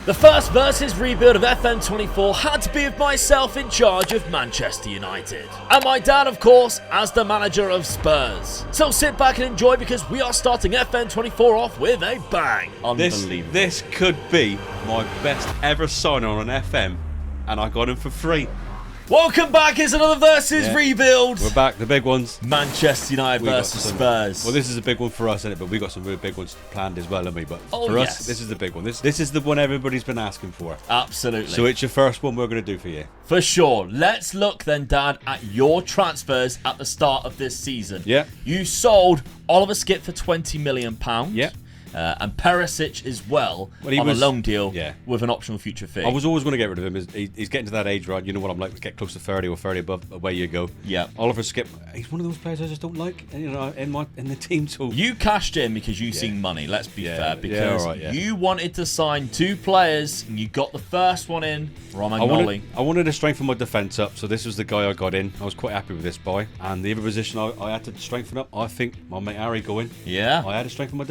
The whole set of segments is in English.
The first versus rebuild of FM24 had to be with myself in charge of Manchester United. And my dad, of course, as the manager of Spurs. So sit back and enjoy because we are starting FM24 off with a bang. Unbelievable. This could be my best ever sign on an FM, and I got him for free. Welcome back, it's another versus rebuild. We're back, the big ones. Manchester United versus Spurs. Well, this is a big one for us, isn't it? But we got some really big ones planned as well, haven't we? But for yes. us, this is the big one. This is the one everybody's been asking for. Absolutely. So it's your first one we're going to do for you. For sure. Let's look then, Dad, at your transfers at the start of this season. Yeah. You sold Oliver Skip for £20 million. Yeah. And Perisic as well on a loan deal with an optional future fee. I was always going to get rid of him. He's getting to that age, right? You know what I'm like. Get close to 30 or 30 above, away you go. Yeah. Oliver Skip, he's one of those players I just don't like. You know, in the team. So you cashed in because you seen money. Let's be fair, because all right, you wanted to sign two players, and you got the first one in, Romagnoli. I wanted to strengthen my defence up, so this was the guy I got in. I was quite happy with this boy. And the other position I had to strengthen up, I think my mate Harry going. Yeah. I had to strengthen my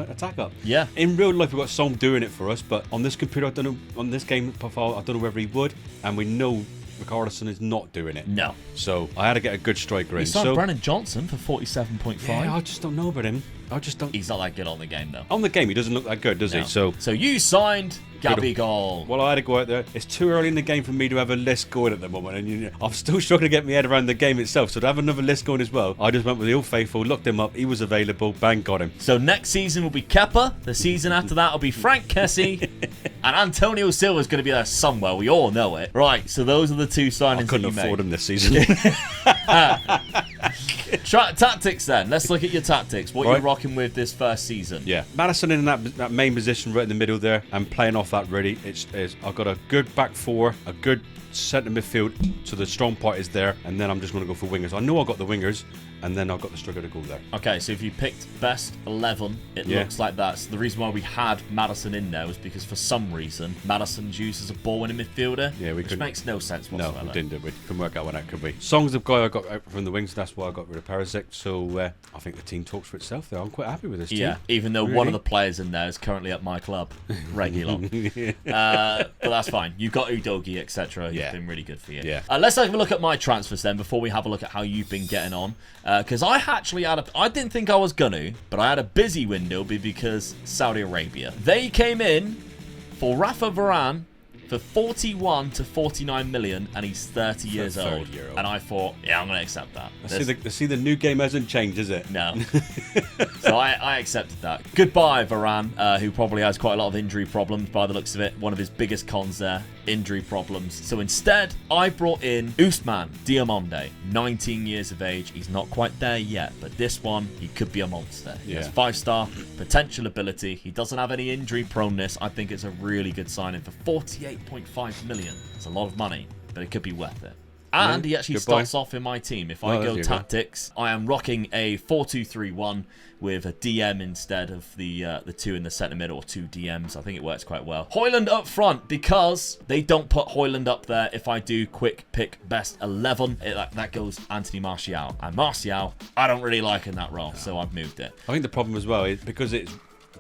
attack up. Yeah. In real life, we've got Son doing it for us, but on this computer, I don't know. On this game profile, I don't know whether he would, and we know Richarlison is not doing it. No. So I had to get a good striker in. He signed Brennan Johnson for 47.5. Yeah, I just don't know about him. I just don't. He's not that good on the game, though. On the game, he doesn't look that good, does he? So you signed Gabigol. Well, I had to go out there. It's too early in the game for me to have a list going at the moment, and I'm still struggling to get my head around the game itself. So to have another list going as well, I just went with the old faithful, looked him up, he was available, bang, got him. So next season will be Kepa. The season after that will be Frank Kessie. And Antonio Silva's going to be there somewhere. We all know it. Right, so those are the two signings I couldn't afford him this season. Tactics then. Let's look at your tactics. What you're rocking with this first season. Yeah. Madison in that main position right in the middle there and playing off that really. I've got a good back four, a good centre midfield, so the strong part is there, and then I'm just going to go for wingers. I know I got the wingers, and then I've got the striker to go there. Okay, so if you picked best 11, it looks like that. So the reason why we had Madison in there was because for some reason, Madison's used as a ball-winning midfielder, which makes no sense whatsoever. No, we didn't do it. We couldn't work out what that could be. Song's the guy I got out from the wings, that's why I got rid of Perisic, so I think the team talks for itself there. I'm quite happy with this team. Yeah, even though one of the players in there is currently at my club, Regulon. But that's fine. You've got Udogie, etc. He's been really good for you. Yeah. Let's have a look at my transfers then before we have a look at how you've been getting on. Because I actually had I didn't think I was gonna, but I had a busy window because Saudi Arabia. They came in for Rafa Varane for 41 to 49 million, and he's 30 years old. And I thought, yeah, I'm going to accept that. See, the new game hasn't changed, is it? No. So I accepted that. Goodbye, Varane, who probably has quite a lot of injury problems by the looks of it. One of his biggest cons there, injury problems. So instead, I brought in Usman Diomande, 19 years of age. He's not quite there yet, but this one, he could be a monster. He has 5-star potential ability. He doesn't have any injury proneness. I think it's a really good signing for 48.5 million. It's a lot of money, but it could be worth it. And he actually starts off in my team. If I go tactics, I am rocking a 4-2-3-1 with a DM instead of the two in the centre mid, or two DMs. I think it works quite well. Højlund up front, because they don't put Højlund up there. If I do quick pick best 11, that goes Anthony Martial. And Martial, I don't really like in that role, so I've moved it. I think the problem as well is because it's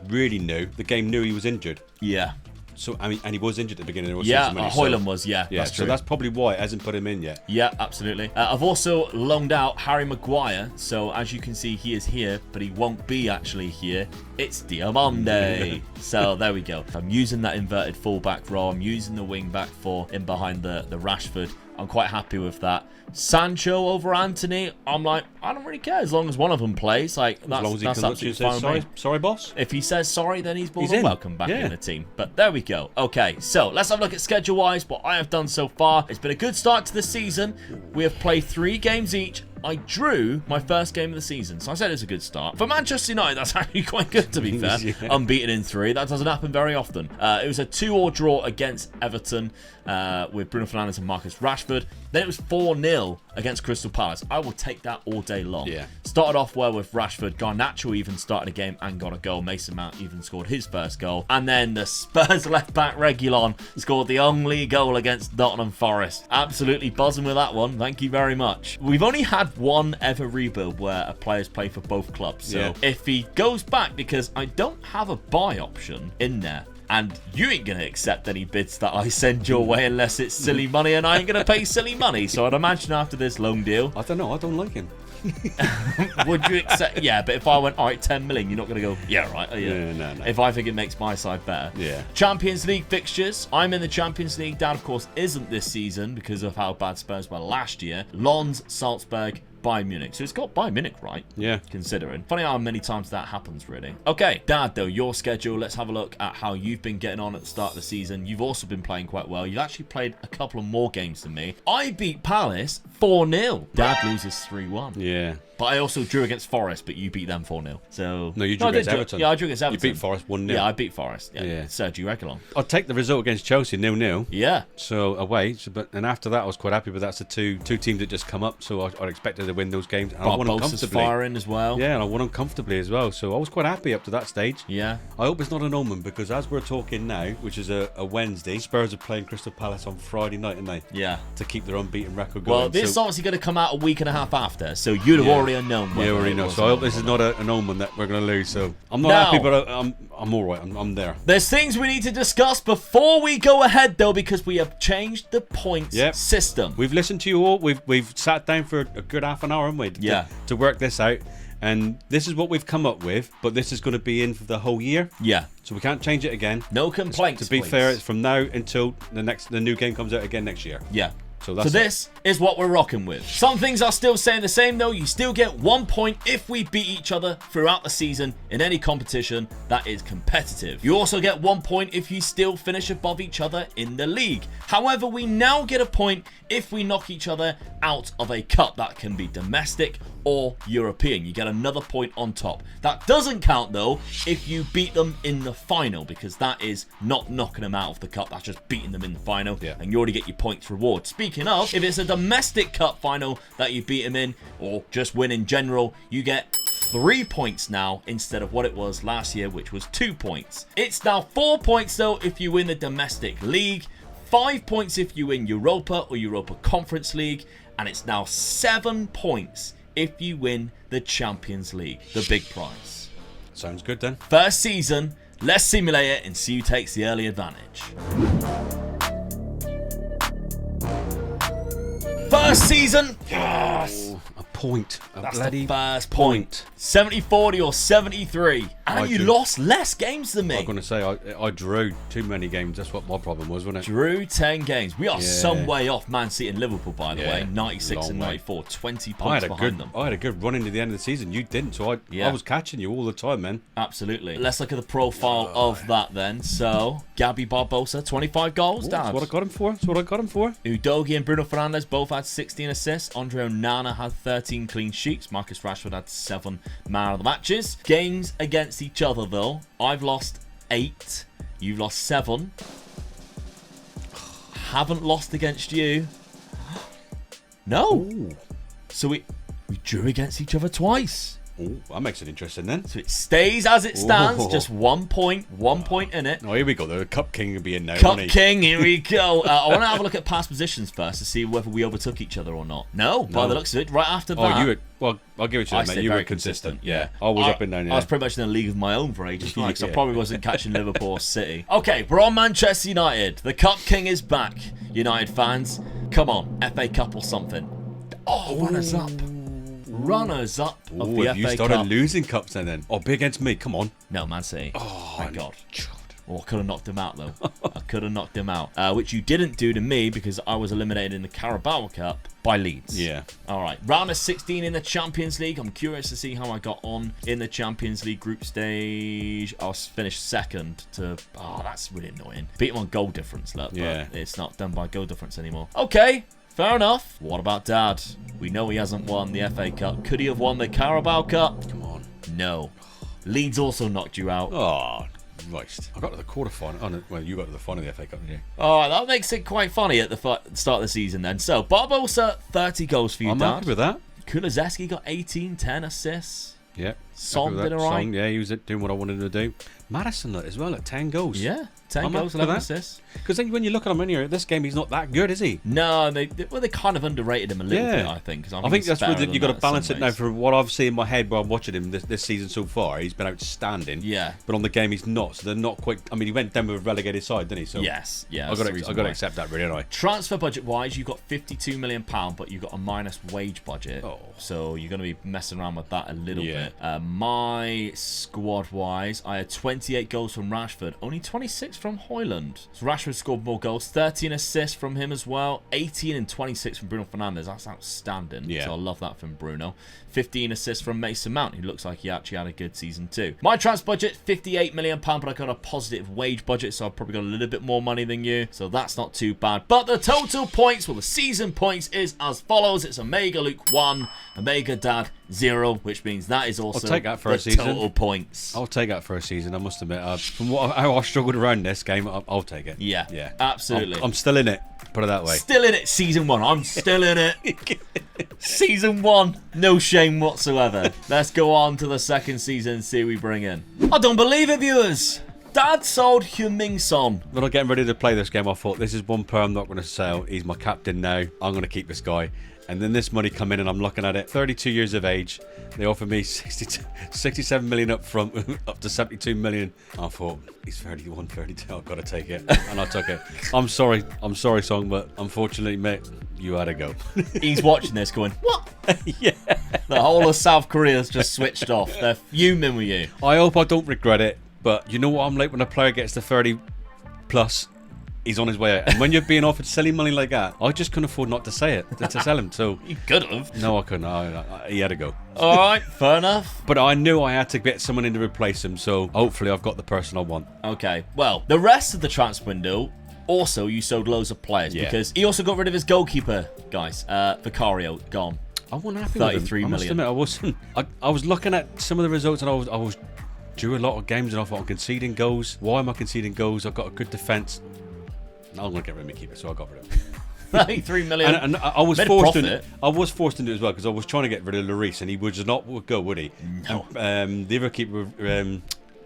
really new, the game knew he was injured. Yeah. So I mean, and he was injured at the beginning of the season. Yeah, Højlund was. Yeah, that's true. So that's probably why it hasn't put him in yet. Yeah, absolutely. I've also loaned out Harry Maguire. So as you can see, he is here, but he won't be actually here. It's Diomande. So there we go. I'm using that inverted fullback role. I'm using the wing back four in behind the Rashford. I'm quite happy with that. Sancho over Anthony, I'm like, I don't really care as long as one of them plays. Like, that's absolutely fine. Sorry, boss. If he says sorry, then he's more than welcome back in the team. But there we go. Okay, so let's have a look at schedule-wise. What I have done so far. It's been a good start to the season. We have played 3 games each. I drew my first game of the season, so I said it's a good start. For Manchester United, that's actually quite good, to be fair. Unbeaten in 3. That doesn't happen very often. It was a 2-2 draw against Everton with Bruno Fernandes and Marcus Rashford. Then it was 4-0 against Crystal Palace. I will take that all day long. Started off well with Rashford. Garnacho even started a game and got a goal. Mason Mount even scored his first goal. And then the Spurs left-back Regulon scored the only goal against Nottingham Forest. Absolutely buzzing with that one. Thank you very much. We've only had one ever rebuild where a player's played for both clubs. So if he goes back, because I don't have a buy option in there, And you ain't going to accept any bids that I send your way unless it's silly money, and I ain't going to pay silly money. So I'd imagine after this loan deal... I don't know. I don't like him. Would you accept? Yeah, but if I went, all right, 10 million, you're not going to go, yeah, right. Yeah, no. If I think it makes my side better. Yeah. Champions League fixtures. I'm in the Champions League. Dan, of course, isn't this season because of how bad Spurs were last year. Lens, Salzburg, Bayern Munich. So it's got Bayern Munich right. Yeah. Considering. Funny how many times that happens, really. Okay, Dad, though, your schedule. Let's have a look at how you've been getting on at the start of the season. You've also been playing quite well. You've actually played a couple of more games than me. I beat Palace 4-0. Dad loses 3-1. Yeah. But I also drew against Forest, but you beat them 4-0. So no, you drew against Everton. Yeah, I drew against Everton. You beat Forest 1-0. Yeah, I beat Forest. Yeah. Sergio Reguilon. I'll take the result against Chelsea 0-0. Yeah. So away. And after that, I was quite happy. But that's the two teams that just come up. So I expected to win those games. And I won them comfortably. firing as well. Yeah, and I won them comfortably as well. So I was quite happy up to that stage. Yeah. I hope it's not an omen because as we're talking now, which is a Wednesday, Spurs are playing Crystal Palace on Friday night, aren't they? Yeah. To keep their unbeaten record going. Well, this is obviously going to come out a week and a half after, so you'd have already known. Yeah, already know. So I hope this is not an omen that we're going to lose. So I'm not happy, but I'm all right. I'm there. There's things we need to discuss before we go ahead, though, because we have changed the points system. We've listened to you all. We've sat down for a good half an hour, haven't we? To work this out. And this is what we've come up with, but this is going to be in for the whole year. Yeah. So we can't change it again. No complaints, To be fair, it's from now until the new game comes out again next year. Yeah. So this is what we're rocking with. Some things are still staying the same, though. You still get 1 point if we beat each other throughout the season in any competition that is competitive. You also get 1 point if you still finish above each other in the league. However, we now get a point if we knock each other out of a cup. That can be domestic or European. You get another point on top. That doesn't count, though, if you beat them in the final, because that is not knocking them out of the cup. That's just beating them in the final, and you already get your points reward. Speaking of, if it's a domestic cup final that you beat them in, or just win in general, you get 3 points now instead of what it was last year, which was 2 points. It's now 4 points, though, if you win the domestic league, 5 points if you win Europa or Europa Conference League, and it's now 7 points if you win the Champions League, the big prize. Sounds good then. First season, let's simulate it and see who takes the early advantage. First season, yes! A point. That's bloody the first point. 70-40 or 73. And you lost less games than me. I'm going to say, I drew too many games. That's what my problem was, wasn't it? Drew 10 games. We are some way off Man City and Liverpool, by the way. 96 and 94. 20 points behind them. I had a good run into the end of the season. You didn't, so I was catching you all the time, man. Absolutely. Let's look at the profile of that then. So, Gabby Barbosa, 25 goals. That's what I got him for. Udogie and Bruno Fernandes both had 16 assists. Andre Onana had 13 clean sheets. Marcus Rashford had 7 man of the matches. Games against each other, though. I've lost 8. You've lost 7. Haven't lost against you. No. Ooh. So we drew against each other twice. Oh, that makes it interesting then. So it stays as it stands, just 1 point, 1 point in it. Oh, here we go. The Cup King will be in now. Cup King, here we go. I want to have a look at past positions first to see whether we overtook each other or not. No, by the looks of it, right after that. Well, I'll give it to you, mate. You were consistent. Yeah. I was up and down, I was pretty much in a league of my own for ages, so I probably wasn't catching Liverpool or City. Okay, we're on Manchester United. The Cup King is back, United fans. Come on, FA Cup or something. Oh, runners up. Runners up of the FA Cup. You started losing cups then. Oh, big against me. Come on. No, Man City. Oh, thank God. Oh, I could have knocked him out, though. I could have knocked him out. Which you didn't do to me because I was eliminated in the Carabao Cup by Leeds. Yeah. All right. Round of 16 in the Champions League. I'm curious to see how I got on in the Champions League group stage. I was finished second to... Oh, that's really annoying. Beat him on goal difference, look. Yeah. But it's not done by goal difference anymore. Okay. Fair enough. What about Dad? We know he hasn't won the FA Cup. Could he have won the Carabao Cup? Come on. No. Leeds also knocked you out. Oh, Christ. I got to the quarterfinal. Oh, no, well, you got to the final of the FA Cup, didn't you? Oh, that makes it quite funny at the start of the season then. So, Barbosa, 30 goals for you, I'm Dad. happy with that. Kulusevski got 18, 10 assists. Yeah. Son did alright. Yeah, he was doing what I wanted him to do. Madison as well at 10 goals. Yeah. 10 I'm goals, up for 11 that. assists. Because when you look at him in here, this game, he's not that good, is he? No, they kind of underrated him a little bit, I think. 'Cause I think that's where you've got to balance it now. ways. For what I've seen in my head while I'm watching him this season so far, he's been outstanding. Yeah. But on the game, he's not. So they're not quite. I mean, he went down with a relegated side, didn't he? So Yes, yeah. I've got to accept that, really, don't I? Transfer budget wise, you've got £52 million, but you've got a minus wage budget. Oh. So you're going to be messing around with that a little Yeah. bit. My squad wise, I had 28 goals from Rashford, only 26 from Højlund. So Rashford scored more goals, 13 assists from him as well, 18 and 26 from Bruno Fernandes. That's outstanding. Yeah. So I love that from Bruno. 15 assists from Mason Mount, who looks like he actually had a good season too. My transfer budget, £58 million, but I got a positive wage budget, so I've probably got a little bit more money than you. So that's not too bad. But the total points, well, the season points is as follows. It's Omega Luke 1, Omega Dad 0, which means that is also I'll take that for the a season. total points. I'll take that for a season, I must admit. From how I struggled around this game, I'll take it. Yeah, absolutely. I'm still in it, put it that way. Still in it, season 1. I'm still in it. Season 1, no shame whatsoever. Let's go on to the second season and see who we bring in. I don't believe it, viewers. Dad sold Heung-min Son. When I'm getting ready to play this game, I thought, this is one player I'm not going to sell. He's my captain now. I'm going to keep this guy. And then this money come in and I'm looking at it. 32 years of age. They offered me 67 million up front, up to 72 million. I thought, he's 31, 32. I've got to take it. And I took it. I'm sorry, Song, but unfortunately, mate, you had to go. He's watching this going, what? Yeah. The whole of South Korea's just switched off. They're fuming with you. I hope I don't regret it. But you know what I'm like when a player gets to 30 plus, he's on his way out. And when you're being offered silly money like that, I just couldn't afford not to say it, to sell him. So You could have. no, I couldn't. He had to go. All right, fair enough. But I knew I had to get someone in to replace him. So hopefully I've got the person I want. Okay, well, the rest of the transfer window, also you sold loads of players because he also got rid of his goalkeeper, guys. Vicario, gone. I wasn't happy 33 with him. I must million. admit, I wasn't. I was looking at some of the results and I was drew a lot of games and I thought, I'm conceding goals. Why am I conceding goals? I've got a good defence. I'm going to get rid of my keeper, so I got rid of him. 33 million. And I was Made a forced to. profit. I was forced to do it as well because I was trying to get rid of Lloris and he would not go, would he? No. The other keeper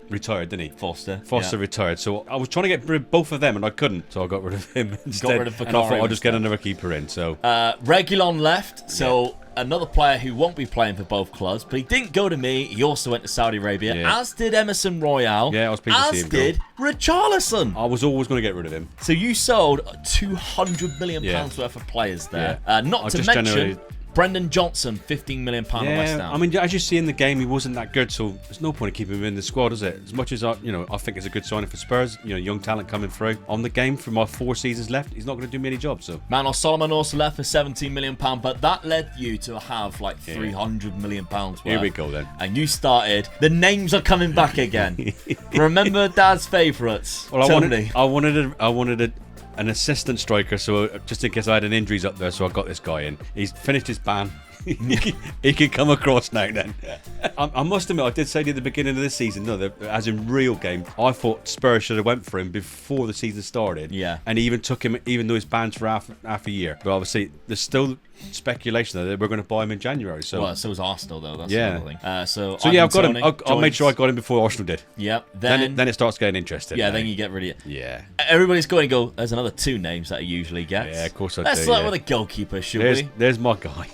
retired, didn't he? Foster. Foster retired, so I was trying to get rid of both of them and I couldn't, so I got rid of him instead. rid of and I thought Vicario I'll just get instead. another keeper in. So Regulon left, so another player who won't be playing for both clubs, but he didn't go to me. He also went to Saudi Arabia, as did Emerson Royale. Yeah, I was pleased to see as him go. did Richarlison. I was always going to get rid of him. So you sold £200 million worth of players there. Not to mention Brendan Johnson, £15 million at West Ham. I mean, as you see in the game, he wasn't that good, so there's no point in keeping him in the squad, is it? As much as I think it's a good signing for Spurs, young talent coming through on the game for my 4 seasons left, he's not going to do me any job. So Manuel Solomon also left for £17 million, but that led you to have like £300 million worth. Here we go then. And you started. The names are coming back again. Remember Dad's favourites? Well, Tony. I wanted an assistant striker, so just in case I had an injuries up there, so I got this guy in. He's finished his ban. He can come across now then. I must admit, I did say at the beginning of this season, as in real game, I thought Spurs should have went for him before the season started. Yeah. And he even took him, even though he's banned for half a year. But obviously, there's still speculation that we're going to buy him in January. So Well, so was Arsenal though. That's the other thing. So yeah, I've got him. Tony I'll make joins. sure I got him before Arsenal did. Yep. Then it starts getting interesting. Yeah, then you get rid of it. Yeah. Everybody's going to go, there's another 2 names that he usually gets. Yeah, of course I Let's do, start yeah. with a goalkeeper, should we? There's my guy.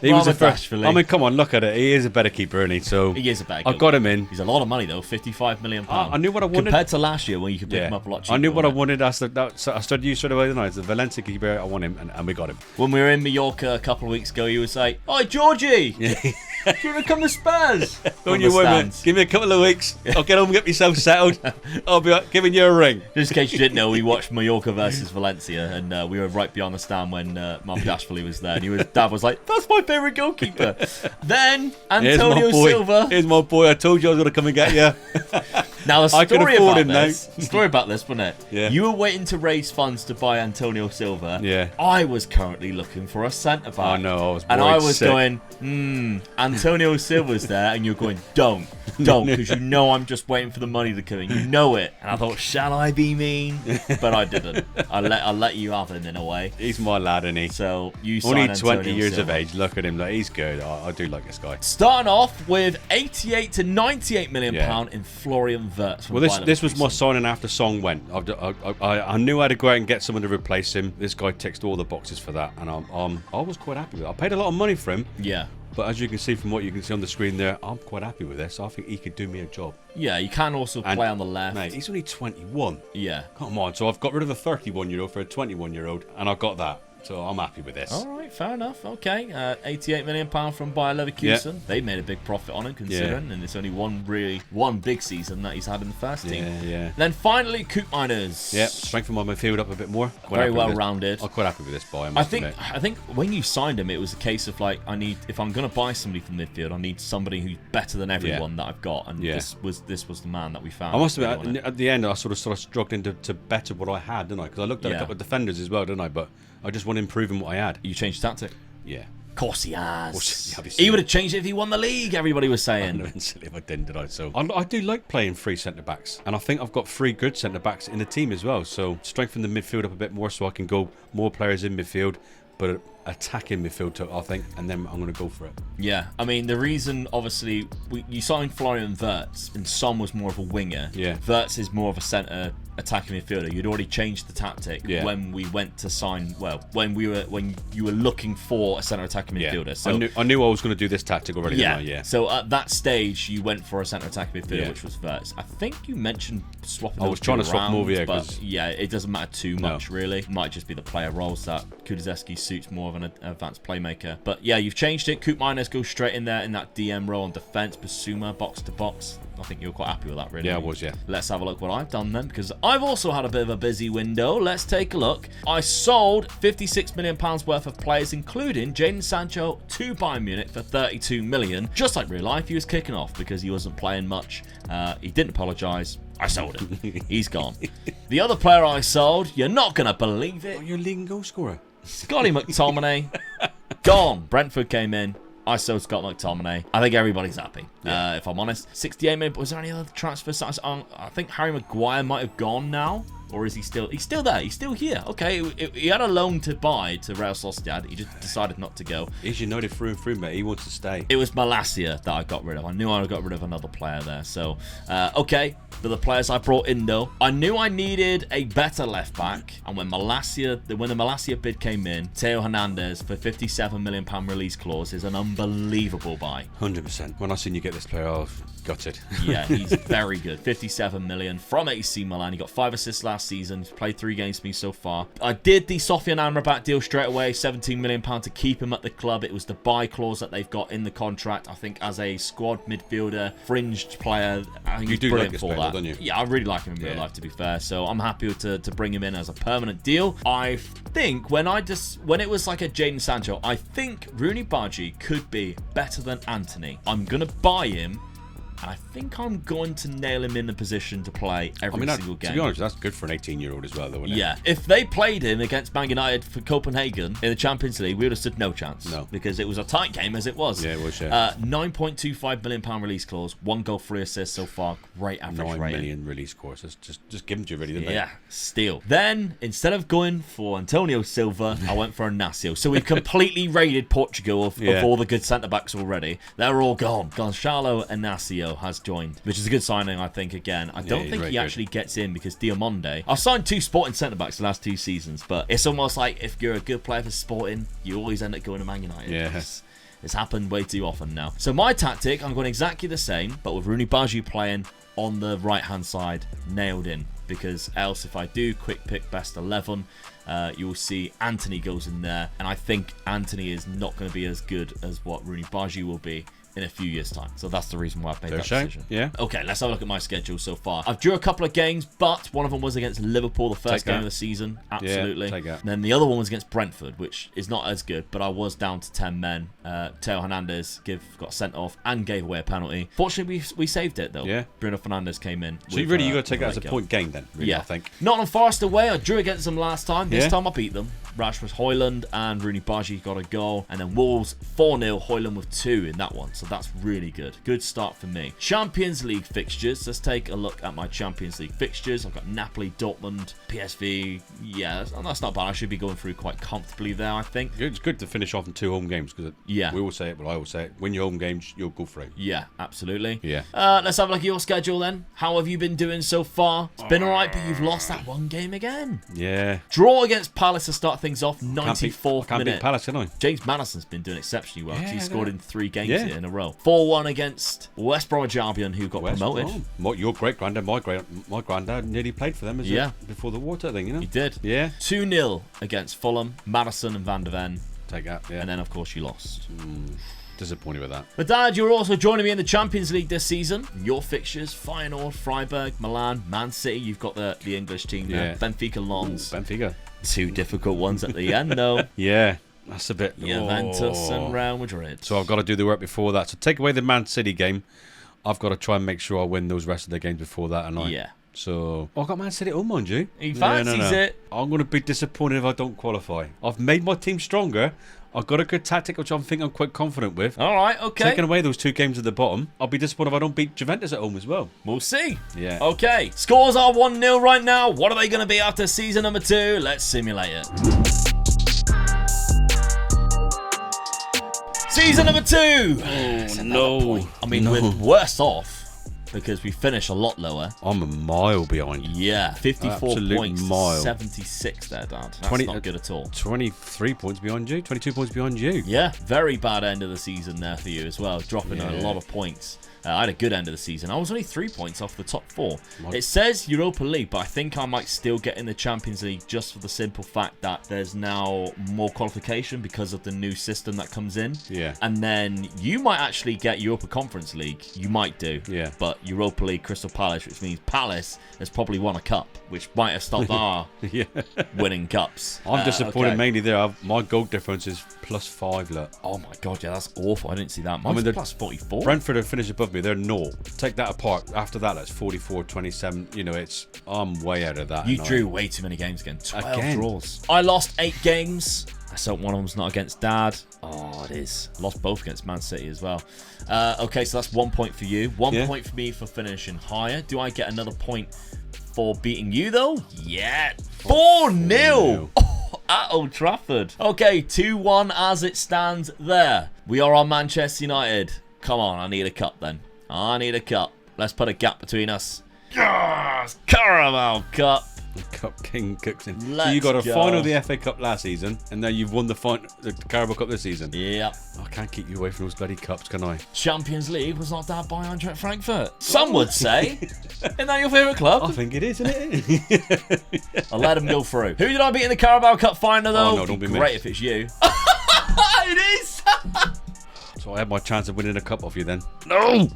He Rather was the first. Dashfully. I mean, come on, look at it. He is a better keeper, isn't he? So He is a better I got him in. He's a lot of money though, £55 million. I knew what I wanted. Compared to last year when you could pick him up a lot cheaper. I knew what I wasn't wanted. So I started you straight away tonight. The Valencia keeper, I want him, and we got him. it? When we were in Mallorca a couple of weeks ago, you was like, "Oi, Georgie, do you want to come to Spurs?" Don't you worry, mate. Give me a couple of weeks. I'll get home and get myself settled. I'll be giving you a ring. Just in case you didn't know, we watched Mallorca versus Valencia, and we were right beyond the stand when Mark Dashfully was there. And Dad was like, "That's my favourite goalkeeper." Then Antonio Silva. Here's my boy. I told you I was going to come and get you. Now the I can story afford about him now. this, the story about this, wasn't it? Yeah. You were waiting to raise funds to buy Antonio Silva. Yeah. I was currently looking for a centre back. I know. I was And worried I was sick. going, Antonio Silva's there, and you're going, don't. Don't, because you know I'm just waiting for the money to come in. You know it. And I thought, shall I be mean? But I didn't. I let you have him in a way. He's my lad, isn't he? So you only sign 20 Antonio years Silva. of age. Look at him. Like, he's good. I do like this guy. Starting off with 88 to 98 million pound in Florian Wirtz. Well, this was my signing after Song went. I knew I had to go out and get someone to replace him. This guy ticked all the boxes for that, and I was quite happy with it. I paid a lot of money for him. Yeah. But as you can see from what you can see on the screen there, I'm quite happy with this. I think he could do me a job. Yeah, you can also play on the left. Mate, he's only 21. Yeah. Come on. So I've got rid of a 31-year-old for a 21-year-old, and I've got that. So I'm happy with this. All right, fair enough. Okay, 88 million pound from Bayer Leverkusen. Yeah. They made a big profit on him, considering, and it's only one big season that he's had in the first team. Yeah. Then finally, Coop Miners. Yep, strengthen my midfield up a bit more. Very well rounded. I'm quite happy with this buy. I think when you signed him, it was a case of like, if I'm going to buy somebody from midfield, I need somebody who's better than everyone that I've got, and this was the man that we found. I must admit, at the end, I sort of struggled to better what I had, didn't I? Because I looked at a couple of defenders as well, didn't I? But I just want to improve on what I had. You changed tactic? Yeah. Of course he has. Have you He seen would have changed it if he won the league, everybody was I saying. know, silly if I didn't, did I? So I do like playing three centre-backs. And I think I've got three good centre-backs in the team as well. So strengthen the midfield up a bit more so I can go more players in midfield, but attacking midfield, I think, and then I'm going to go for it. Yeah, I mean, the reason, obviously, you signed Florian Wirtz, and Son was more of a winger. Yeah. Wirtz is more of a centre attacking midfielder. You'd already changed the tactic when we went to sign, when you were looking for a centre attacking midfielder. So I knew I was going to do this tactic already, didn't I? Yeah. So at that stage, you went for a centre attacking midfielder, which was Wirtz. I think you mentioned swapping I was trying to swap them over, but it doesn't matter too much, really. It might just be the player roles that Kulusevski suits more of an advanced playmaker. But yeah, you've changed it. Coop Miners goes straight in there in that DM role on defence. Basuma, box to box. I think you were quite happy with that, really. Yeah, I was, yeah. Let's have a look what I've done then, because I've also had a bit of a busy window. Let's take a look. I sold £56 million worth of players, including Jadon Sancho to Bayern Munich for £32 million. Just like real life, he was kicking off because he wasn't playing much. He didn't apologise. I sold him. He's gone. The other player I sold, you're not going to believe it. You're a leading goal scorer. Scotty McTominay. Gone. Brentford came in. I sold Scott McTominay. I think everybody's happy, if I'm honest. 68 million. Was there any other transfers? I think Harry Maguire might have gone now. Or is he still... He's still there. He's still here. Okay, he had a loan to buy to Real Sociedad. He just decided not to go. He's United through and through, mate. He wants to stay. It was Malacia that I got rid of. I knew I got rid of another player there. So, okay. For the players I brought in, though, I knew I needed a better left back. And when the Malacia bid came in, Theo Hernandez for £57 million release clause is an unbelievable buy. 100%. When I seen you get this player, I was gutted. Yeah, he's very good. 57 million from AC Milan. He got 5 assists last season. He's played 3 games for me so far. I did the Sofian Amrabat deal straight away. £17 million to keep him at the club. It was the buy clause that they've got in the contract. I think as a squad midfielder, fringed player, I think he's brilliant for that. Don't you? Yeah, I really like him in real life, to be fair. So I'm happy to bring him in as a permanent deal. I think when it was like a Jadon Sancho, I think Rooney Bargi could be better than Antony. I'm going to buy him. And I think I'm going to nail him in the position to play every single game. To be honest, that's good for an 18-year-old as well, though, isn't it? Yeah. If they played him against Man United for Copenhagen in the Champions League, we would have stood no chance. No. Because it was a tight game as it was. Yeah, it was, yeah. £9.25 million release clause. 1 goal, 3 assists so far. Great average rating. 9 million release clause. Just give them to you, really, didn't they? Yeah, steal. Then, instead of going for Antonio Silva, I went for Inácio. So we've completely raided Portugal of all the good centre-backs already. They're all gone. Gonçalo Inácio has joined, which is a good signing, I think, again. I don't think he actually gets in because Diamonde... I've signed 2 Sporting centre-backs the last 2 seasons, but it's almost like if you're a good player for Sporting, you always end up going to Man United. Yes. It's happened way too often now. So my tactic, I'm going exactly the same, but with Rooney Bargi playing on the right-hand side, nailed in. Because else, if I do quick pick best 11, you'll see Antony goes in there. And I think Antony is not going to be as good as what Rooney Bargi will be in a few years' time. So that's the reason why I've made that decision. Yeah. Okay, let's have a look at my schedule so far. I've drew a couple of games, but one of them was against Liverpool, the first game of the season. Absolutely. Yeah, take that. And then the other one was against Brentford, which is not as good, but I was down to 10 men. Theo Hernandez got sent off and gave away a penalty. Fortunately, we saved it, though. Yeah. Bruno Fernandes came in. So you got to take that as a point game, then, really, I think. Nottingham Forest away. I drew against them last time. This time I beat them. Rasmus Højlund and Rooney Bargi got a goal. And then Wolves 4-0, Højlund with 2 in that one. So that's really good. Good start for me. Champions League fixtures. Let's take a look at my Champions League fixtures. I've got Napoli, Dortmund, PSV. Yeah, that's not bad. I should be going through quite comfortably there, I think. It's good to finish off in 2 home games because we all say it, but I always say it. Win your home games, you'll go through. Yeah, absolutely. Yeah. Let's have a look at your schedule then. How have you been doing so far? It's been alright, but you've lost that one game again. Yeah. Draw against Palace to start things off, 94th can't minute. beat Palace, can I? James Maddison's been doing exceptionally well. Yeah, He scored in 3 games Yeah. in a row. 4-1 against West Bromwich Albion, who got promoted. Your great granddad, my granddad nearly played for them before the war type thing, you know? He did. Yeah. 2-0 against Fulham, Maddison and Van der Ven. Take that, yeah. And then, of course, you lost. Disappointed with that. But Dad, you're also joining me in the Champions League this season. Your fixtures: Feyenoord, Freiburg, Milan, Man City. You've got the English team there. Benfica, Lons. Benfica. 2 difficult ones at the end, though. Yeah, that's a bit. Juventus and Real Madrid. So I've got to do the work before that. So take away the Man City game. I've got to try and make sure I win those rest of the games before that, and So I've got Man City at home, mind you. He fancies it. I'm going to be disappointed if I don't qualify. I've made my team stronger. I've got a good tactic, which I think I'm quite confident with. All right, okay. Taking away those 2 games at the bottom, I'll be disappointed if I don't beat Juventus at home as well. We'll see. Yeah. Okay, scores are 1-0 right now. What are they going to be after season number 2? Let's simulate it. Season number 2. Oh, no. I mean, we're worse off because we finish a lot lower. I'm a mile behind. Yeah, 54 Absolute points, mile. 76 there, Dad. That's not good at all. 23 points behind you, 22 points behind you. Yeah, very bad end of the season there for you as well, dropping a lot of points. I had a good end of the season. I was only 3 points off the top 4. It says Europa League, but I think I might still get in the Champions League just for the simple fact that there's now more qualification because of the new system that comes in. Yeah. And then you might actually get Europa Conference League. You might do. Yeah. But Europa League, Crystal Palace, which means Palace has probably won a cup, which might have stopped our winning cups. I'm disappointed mainly there. My goal difference is +5. Look. Oh my God, yeah, that's awful. I didn't see that. Mine's plus 44. Brentford have finished above me. They're 0. Take that apart. After that, that's 44, 27. You know, I'm way out of that. You drew way too many games again. 12 draws. I lost 8 games. Let's hope one of them's not against Dad. Oh, it is. Lost both against Man City as well. Okay, so that's 1 point for you. 1 point for me for finishing higher. Do I get another point for beating you, though? Yeah. 4-0. At Old Trafford. Okay, 2-1 as it stands there. We are on Manchester United. Come on, I need a cup then. I need a cup. Let's put a gap between us. Yes! Carabao Cup. Cup King cooks in. Let's so you got a go. final of the FA Cup last season, and then you've won the Carabao Cup this season. Yep. I can't keep you away from those bloody cups, can I? Champions League was not that by Eintracht Frankfurt. Some would say. Isn't that your favourite club? I think it is, isn't it? I'll let them go through. Who did I beat in the Carabao Cup final, though? Oh, no, don't be great if it's you. It is! So I had my chance of winning a cup off you then. No!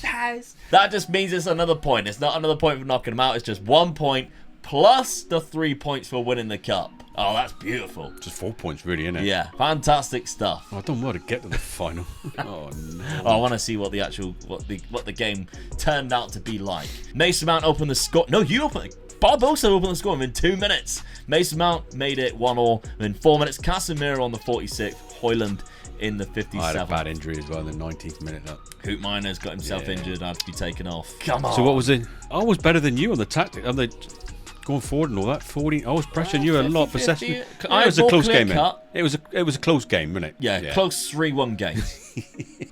Yes. That just means it's another point. It's not another point for knocking them out. It's just 1 point plus the 3 points for winning the cup. Oh, that's beautiful. Just 4 points, really, isn't it? Yeah, fantastic stuff. I don't want to get to the final. Oh no! Oh, I want to see what the actual what the game turned out to be like. Mason Mount opened the score. No, you opened. Barbosa opened the score within 2 minutes. Mason Mount made it 1-1 in 4 minutes. Casemiro on the 46th. Højlund in the 57th. I had a bad injury as well in the 19th minute. Hoot Miner's got himself injured. Had to be taken off. Come on. So what was it? I was better than you on the tactic. On the going forward and all that. 40. I was pressuring you a lot for session. It was a close game. It was a close game, wasn't it? Yeah. Close 3-1 game.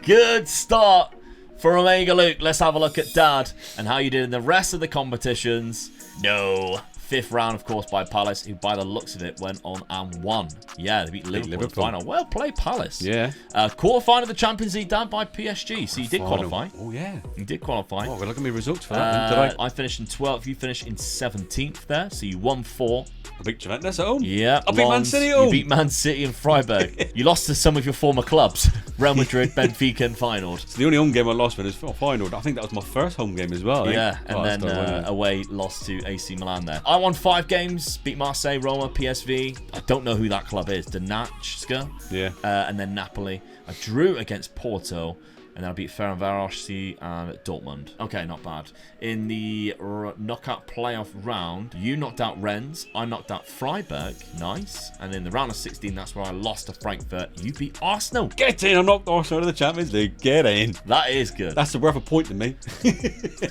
Good start for Omega Luke. Let's have a look at Dad and how you did in the rest of the competitions. No. 5th round, of course, by Palace, who, by the looks of it, went on and won. Yeah, they beat Liverpool in the final. Well played, Palace. Yeah. Quarter-final of the Champions League down by PSG, so you did qualify. Oh, yeah. You did qualify. Oh, well, look at my results for that. I finished in 12th. You finished in 17th there, so you won 4. I beat Juventus at home. Yeah. I beat Man City at home. You beat Man City and Freiburg. You lost to some of your former clubs. Real Madrid, Benfica and Feyenoord. So the only home game I lost was Feyenoord. I think that was my first home game as well. Yeah, and then away lost to AC Milan there. I won 5 games, beat Marseille, Roma, PSV. I don't know who that club is. Donetsk. Yeah. And then Napoli. I drew against Porto. And then I beat Ferencvárosi and Dortmund. Okay, not bad. In the knockout playoff round, you knocked out Rennes. I knocked out Freiburg. Nice. And in the round of 16, that's where I lost to Frankfurt. You beat Arsenal. Get in. I knocked Arsenal out of the Champions League. Get in. That is good. That's worth a point to me.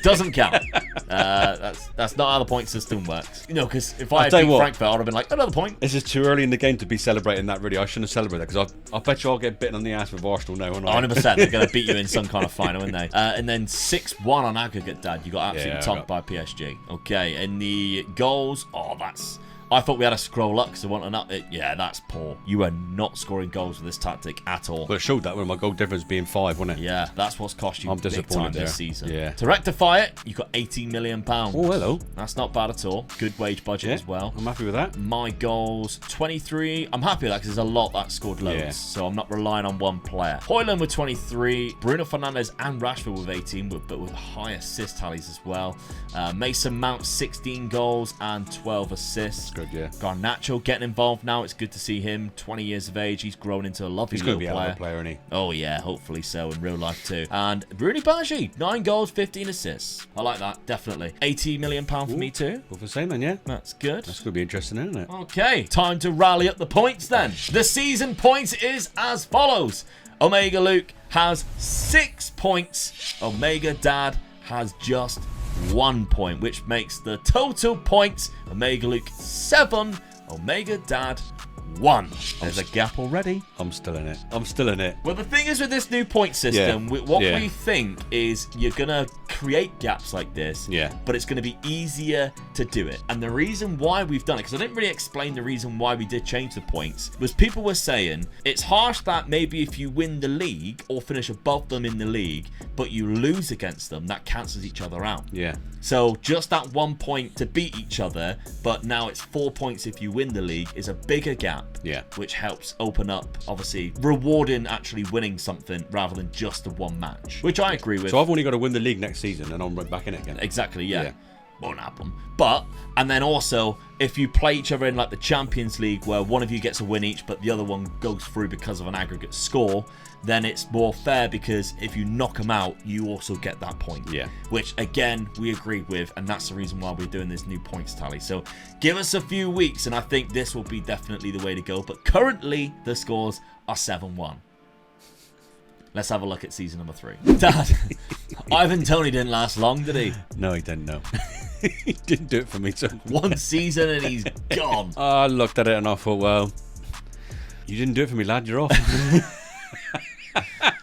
Doesn't count. That's not how the point system works. You know, because if I had beat Frankfurt, I would have been like, another point. This is too early in the game to be celebrating that, really. I shouldn't have celebrated that, because I bet you I'll get bitten on the ass with Arsenal now. 100%. They're going to beat you in some kind of final, aren't they? And then 6-1 on aggregate, Dad. You got absolutely tonked by PSG. Okay, and the goals, I thought we had to scroll up because I want an up. Yeah, that's poor. You are not scoring goals with this tactic at all. But it showed that with my goal difference being 5, wasn't it? Yeah, that's what's cost you big time this season. Yeah. To rectify it, you got £18 million. Oh, hello. That's not bad at all. Good wage budget as well. I'm happy with that. My goals, 23. I'm happy with that because there's a lot that scored loads. So I'm not relying on one player. Højlund with 23. Bruno Fernandes and Rashford with 18, but with high assist tallies as well. Mason Mount, 16 goals and 12 assists. Good, yeah. Garnacho getting involved now. It's good to see him. 20 years of age. He's grown into a lovely little player. He's going to be a player, isn't he? Oh, yeah. Hopefully so in real life too. And Rooney Baji, 9 goals, 15 assists. I like that. Definitely. £80 million for me too. Well, for the same then, yeah. That's good. That's going to be interesting, isn't it? Okay. Time to rally up the points then. The season points is as follows. Omega Luke has 6 points. Omega Dad has just 1 point, which makes the total points Omega Luke 7, Omega Dad 1. There's a gap already. I'm still in it. I'm still in it. Well, the thing is with this new point system, what we think is you're going to create gaps like this, but it's going to be easier to do it. And the reason why we've done it, because I didn't really explain the reason why we did change the points, was people were saying it's harsh that maybe if you win the league or finish above them in the league, but you lose against them, that cancels each other out. Yeah. So just that 1 point to beat each other, but now it's 4 points if you win the league, is a bigger gap. Yeah. Which helps open up, obviously, rewarding actually winning something rather than just the one match, which I agree with. So I've only got to win the league next season and I'm right back in it again. Exactly, yeah. Won't happen. But, and then also, if you play each other in like the Champions League where one of you gets a win each, but the other one goes through because of an aggregate score, then it's more fair because if you knock them out, you also get that point. Yeah. Which, again, we agree with, and that's the reason why we're doing this new points tally. So give us a few weeks, and I think this will be definitely the way to go. But currently, the scores are 7-1. Let's have a look at season number 3. Dad, Ivan Toney didn't last long, did he? No, he didn't, no. He didn't do it for me. So 1 season and he's gone. I looked at it and I thought, well, you didn't do it for me, lad. You're off.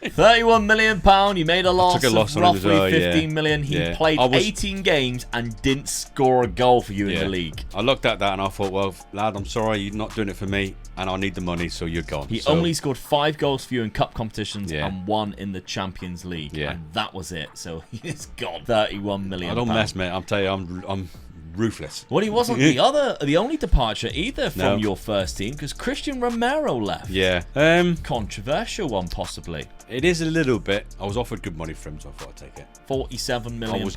£31 million. You made a loss of roughly 15 million. He played 18 games and didn't score a goal for you in the league. I looked at that and I thought, well, lad, I'm sorry, you're not doing it for me, and I need the money, so you're gone. He only scored 5 goals for you in cup competitions and 1 in the Champions League, and that was it. So he's gone. £31 million. I don't mess, mate. I'm telling you, I'm ruthless. Well, he wasn't the only departure either from your first team, because Christian Romero left. Yeah. Controversial one, possibly. It is a little bit. I was offered good money for him, so I thought I'd take it. £47 million.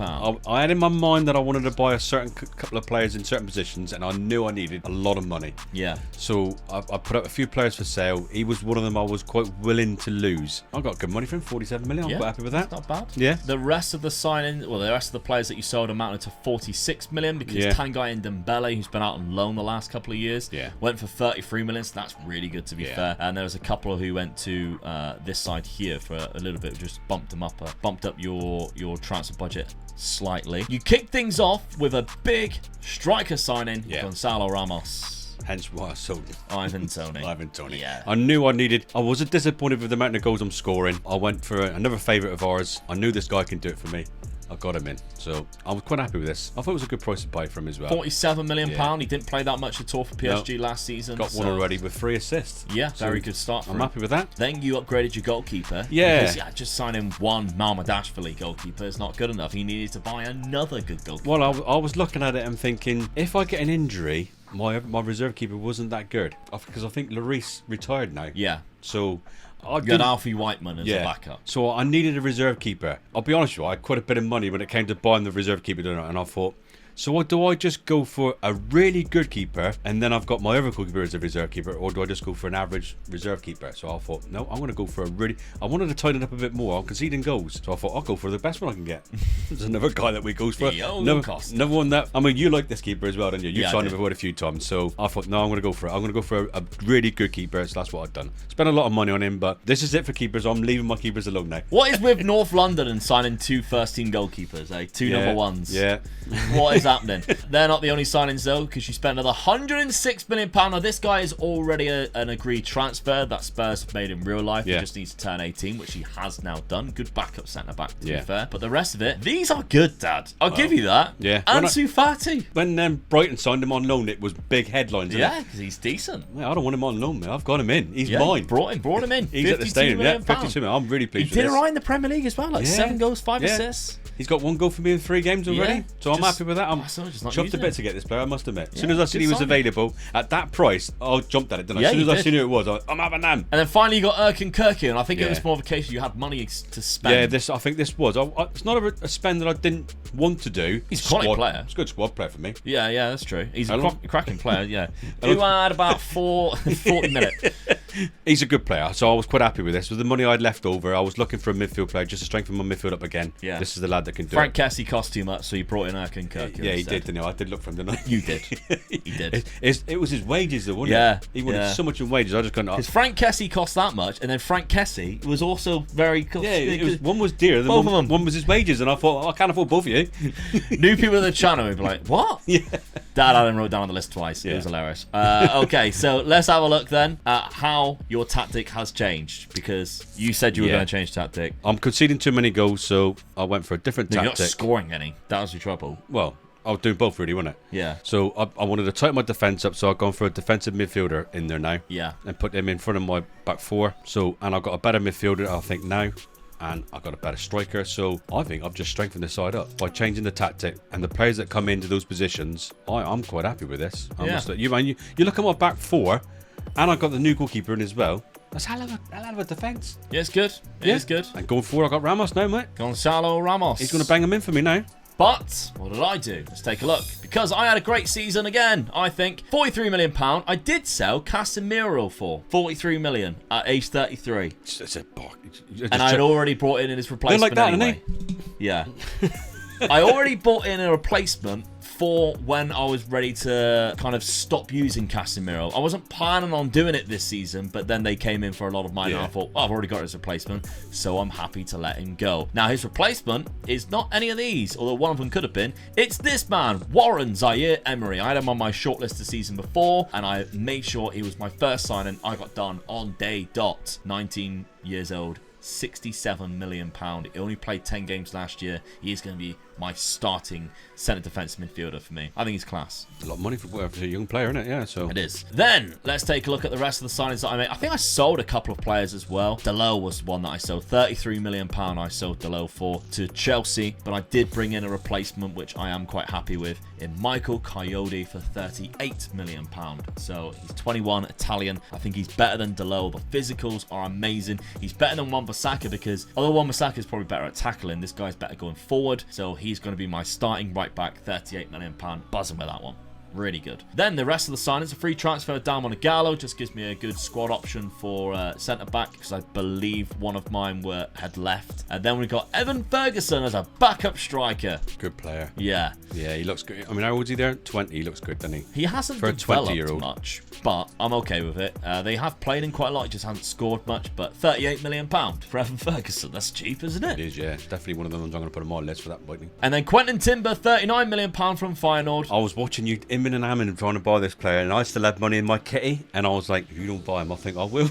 I had in my mind that I wanted to buy a certain couple of players in certain positions, and I knew I needed a lot of money. Yeah. So I put up a few players for sale. He was one of them I was quite willing to lose. I got good money for him, £47 million. I'm quite happy with that. Not bad. Yeah. The rest of the signing, well, the rest of the players that you sold amounted to £46 million, because Tanguy Ndombele, who's been out on loan the last couple of years, went for £33 million. So that's really good, to be fair. And there was a couple who went to this side here for a little bit, just bumped them up, bumped up your transfer budget slightly. You kicked things off with a big striker signing, Gonzalo Ramos. Hence why I sold him. Ivan Toney. Ivan Toney. Yeah. I knew I needed. I wasn't disappointed with the amount of goals I'm scoring. I went for another favourite of ours. I knew this guy can do it for me. I got him in, so I was quite happy with this. I thought it was a good price to buy for him as well. £47 million. He didn't play that much at all for PSG last season. Got one already with 3 assists. Yeah, very good start for him. I'm happy with that. Then you upgraded your goalkeeper. Yeah. Because, just signing one Malmadashvili goalkeeper is not good enough. He needed to buy another good goalkeeper. Well, I was looking at it and thinking, if I get an injury, my reserve keeper wasn't that good. Because I think Lloris retired now. Yeah. So you had Alfie Whiteman as a backup. So I needed a reserve keeper. I'll be honest with you, I had quite a bit of money when it came to buying the reserve keeper, and I thought, So do I just go for a really good keeper, and then I've got my other keeper as a reserve keeper, or do I just go for an average reserve keeper? So I thought, no, I'm going to go for I wanted to tighten it up a bit more. I'm conceding goals. So I thought, I'll go for the best one I can get. There's another guy that we goes for. Another one that, I mean, you like this keeper as well, don't you? You've signed him before a few times. So I thought, no, I'm going to go for it. I'm going to go for a really good keeper. So that's what I've done. Spent a lot of money on him, but this is it for keepers. I'm leaving my keepers alone now. What is with North London and signing 2 first-team goalkeepers, eh? 2 number ones. Yeah. What is happening? They're not the only signings, though, because you spent another £106 million. Now, this guy is already an agreed transfer that Spurs have made in real life. He just needs to turn 18, which he has now done. Good backup centre-back, to be fair. But the rest of it, these are good, Dad. I'll give you that. Yeah. Ansu Fati. When Brighton signed him on loan, it was big headlines. Yeah, because he's decent. Yeah, I don't want him on loan, man. I've got him in. He's mine. Brought him in. He's at the stadium. Yeah, 52 million. I'm really pleased with this. He did alright in the Premier League as well. Like 7 goals, 5 assists. He's got 1 goal for me in 3 games already. So I'm happy with that. I'm just chuffed a bit to get this player, I must admit. As soon as I seen he was available at that price, I jumped at it, didn't I? As soon as I seen who it was, I'm having them. And then finally you got Erkin Kirky, and I think it was more of a case you had money to spend. Yeah, I think this was. It's not a spend that I didn't want to do. He's a quality player. It's a good squad player for me. Yeah, that's true. He's a cracking player, yeah. Who had about 40 minutes. He's a good player, so I was quite happy with this. With the money I'd left over, I was looking for a midfield player just to strengthen my midfield up again. Yeah. This is the lad that can do Frank it. Kessie cost too much, so you brought in Erkin Kirky. Yeah, he did, didn't he? I did look for him, didn't I? You did. He did. It was his wages, though, wasn't it? He wanted so much in wages, I just couldn't. Because Frank Kessie cost that much, and then Frank Kessie was also very cool. Yeah, one was dear, both of them. One was his wages, and I thought, I can't afford both of you. New people in the channel would be like, what? Yeah. Dad had him wrote down on the list twice. It was hilarious. Okay, so let's have a look then at how your tactic has changed, because you said you were going to change tactic. I'm conceding too many goals, so I went for a different tactic. You're not scoring any. That was your trouble. Well, I was doing both really, wasn't it? Yeah. So I wanted to tighten my defence up, so I've gone for a defensive midfielder in there now. Yeah. And put him in front of my back 4. So, and I've got a better midfielder, I think, now. And I've got a better striker, so I think I've just strengthened the side up by changing the tactic, and the players that come into those positions. I'm quite happy with this. You look at my back 4, and I've got the new goalkeeper in as well. That's a hell of a defence. Yeah, it's good. It's good. And going forward, I've got Ramos now, mate. Gonzalo Ramos. He's going to bang him in for me now. But what did I do? Let's take a look. Because I had a great season again, I think. £43 million. I did sell Casemiro for £43 million at age 33. And I had already brought in his replacement like that, anyway. Yeah. I already bought in a replacement for when I was ready to kind of stop using Casemiro. I wasn't planning on doing it this season, but then they came in for a lot of money, and I thought, well, I've already got his replacement, so I'm happy to let him go. Now, his replacement is not any of these, although one of them could have been. It's this man, Warren Zaire-Emery. I had him on my shortlist the season before, and I made sure he was my first signing. I got done on day dot. 19 years old. £67 million. He only played 10 games last year. He is going to be my starting centre defensive midfielder for me. I think he's class. A lot of money for a young player, isn't it? Yeah, so it is. Then let's take a look at the rest of the signings that I made. I think I sold a couple of players as well. Delot was one that I sold. £33 million I sold Delot for to Chelsea, but I did bring in a replacement, which I am quite happy with, in Michael Coyote for £38 million. So he's 21, Italian. I think he's better than Delot. The physicals are amazing. He's better than Wan-Bissaka, because although Wan-Bissaka is probably better at tackling, this guy's better going forward. So he's going to be my starting right back. £38 million. Buzzing with that one. Really good. Then the rest of the signings, a free transfer down Gallo just gives me a good squad option for centre back, because I believe one of mine had left. And then we've got Evan Ferguson as a backup striker. Good player. Yeah. Yeah, he looks good. I mean, how old is he there? 20. He looks good, doesn't he? He hasn't for developed a 20-year-old. much, but I'm okay with it. They have played him quite a lot. He just hasn't scored much, but £38 million for Evan Ferguson. That's cheap, isn't it? It is, yeah. It's definitely one of the ones I'm going to put on my list for that biting. And then Quentin Timber, £39 million from Feyenoord. I was watching you in and amming trying to buy this player, and I still had money in my kitty, and I was like, if you don't buy him, I think I will.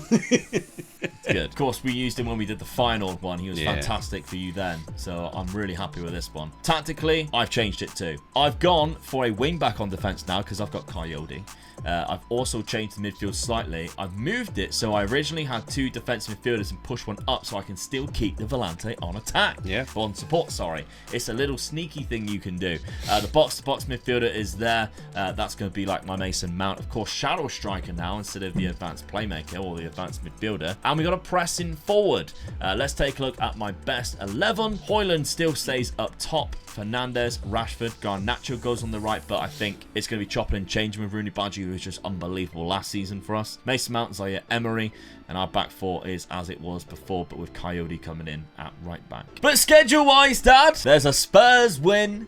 Good. Of course, we used him when we did the Feyenoord one. He was fantastic for you then, so I'm really happy with this one. Tactically, I've changed it too. I've gone for a wing back on defense now, because I've got Coyote. I've also changed the midfield slightly. I've moved it so I originally had 2 defensive midfielders and pushed one up so I can still keep the Volante on attack. Yeah. On support, sorry. It's a little sneaky thing you can do. The box-to-box midfielder is there. That's going to be like my Mason Mount. Of course, Shadow Striker now instead of the advanced playmaker or the advanced midfielder. And we got a pressing forward. Let's take a look at my best 11. Højlund still stays up top. Fernandes, Rashford, Garnacho goes on the right, but I think it's going to be chopping and changing with Rooney Badgie, who was just unbelievable last season for us. Mason Mount, Zaire Emery, and our back 4 is as it was before, but with Coyote coming in at right back. But schedule-wise, Dad, there's a Spurs win.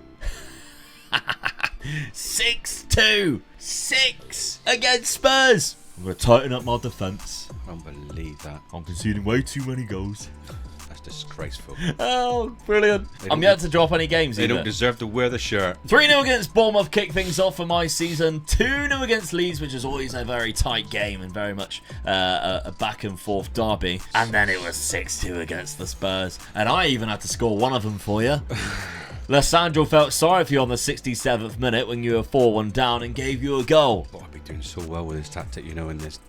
6-2. 6 against Spurs. I'm going to tighten up my defence. I don't believe that. I'm conceding way too many goals. That's disgraceful. Oh, brilliant. I'm yet to drop any games They either. don't deserve to wear the shirt. 3-0 against Bournemouth kicked things off for my season. 2-0 against Leeds, which is always a very tight game and very much a back and forth derby. And then it was 6-2 against the Spurs. And I even had to score one of them for you. Lissandro felt sorry for you on the 67th minute when you were 4-1 down and gave you a goal. Oh, I'd be doing so well with this tactic, you know, in this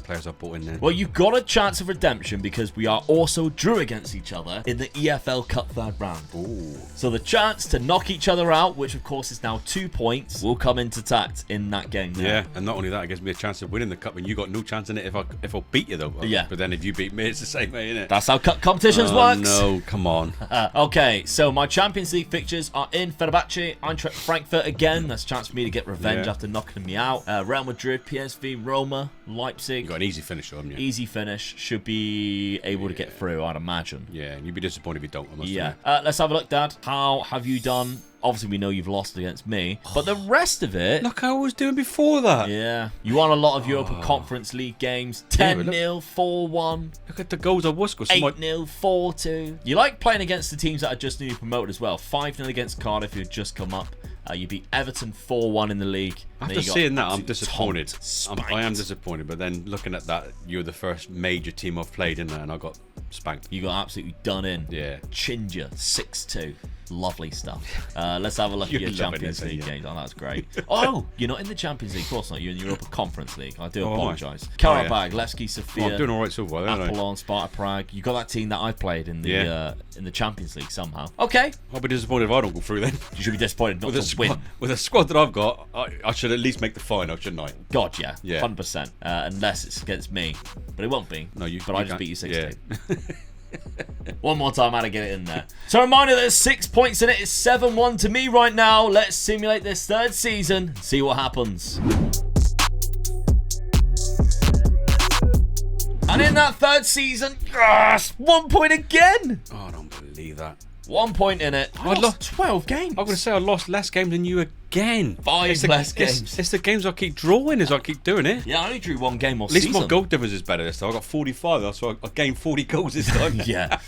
players I brought in there. Well, you've got a chance of redemption because we are also drew against each other in the EFL Cup third round. Ooh. So the chance to knock each other out, which of course is now 2 points, will come into tact in that game now. Yeah, and not only that, it gives me a chance of winning the cup, and you got no chance in it if I beat you though. Yeah. But then if you beat me, it's the same way, isn't it? That's how cup competitions works. No, come on. Okay, so my Champions League fixtures are in Fenerbahce, Eintracht Frankfurt again. That's a chance for me to get revenge after knocking me out. Real Madrid, PSV, Roma, Leipzig. You got an easy finish, haven't you? Easy finish. Should be able to get through, I'd imagine. Yeah, and you'd be disappointed if you don't. I must Yeah. admit. Let's have a look, Dad. How have you done? Obviously, we know you've lost against me, but the rest of it... Look how I was doing before that. Yeah. You won a lot of Europa Conference League games. 10-0, 4-1. Look at the goals I was scoring. 8-0, 4-2. You like playing against the teams that are just newly promoted as well. 5-0 against Cardiff, who had just come up. You beat Everton 4-1 in the league. After seeing that, I'm absolutely disappointed. spanked. I am disappointed, but then looking at that, you're the first major team I've played in there, and I got spanked. You got absolutely done in. Yeah. Chinger 6-2. Lovely stuff. Let's have a look at your Champions League games. Oh, that's great. Oh, you're not in the Champions League. Of course not. You're in the Europa Conference League. I do apologise. Karabag, Levski, Sofia. I'm doing all right so far, aren't I? Apollon, Sparta Prague. You got that team that I played in the Champions League somehow. Okay. I'll be disappointed if I don't go through then. You should be disappointed not to win. With the squad that I've got, I should at least make the final, shouldn't I? God, yeah. Yeah. 100%. Unless it's against me. But it won't be. No, But I just can't- beat you 6-2. Yeah. One more time, I had to get it in there. So a reminder, there's 6 points in it. It's 7-1 to me right now. Let's simulate this third season and see what happens. And in that third season, yes, 1 point again. Oh, I don't believe that. 1 point in it. I lost 12 games. I'm going to say I lost less games than you again. 5 less games. It's the games I keep drawing as I keep doing it. Yeah, I only drew 1 game all At least season. my goal difference is better this time. I got 45, so I gained 40 goals this time. Yeah.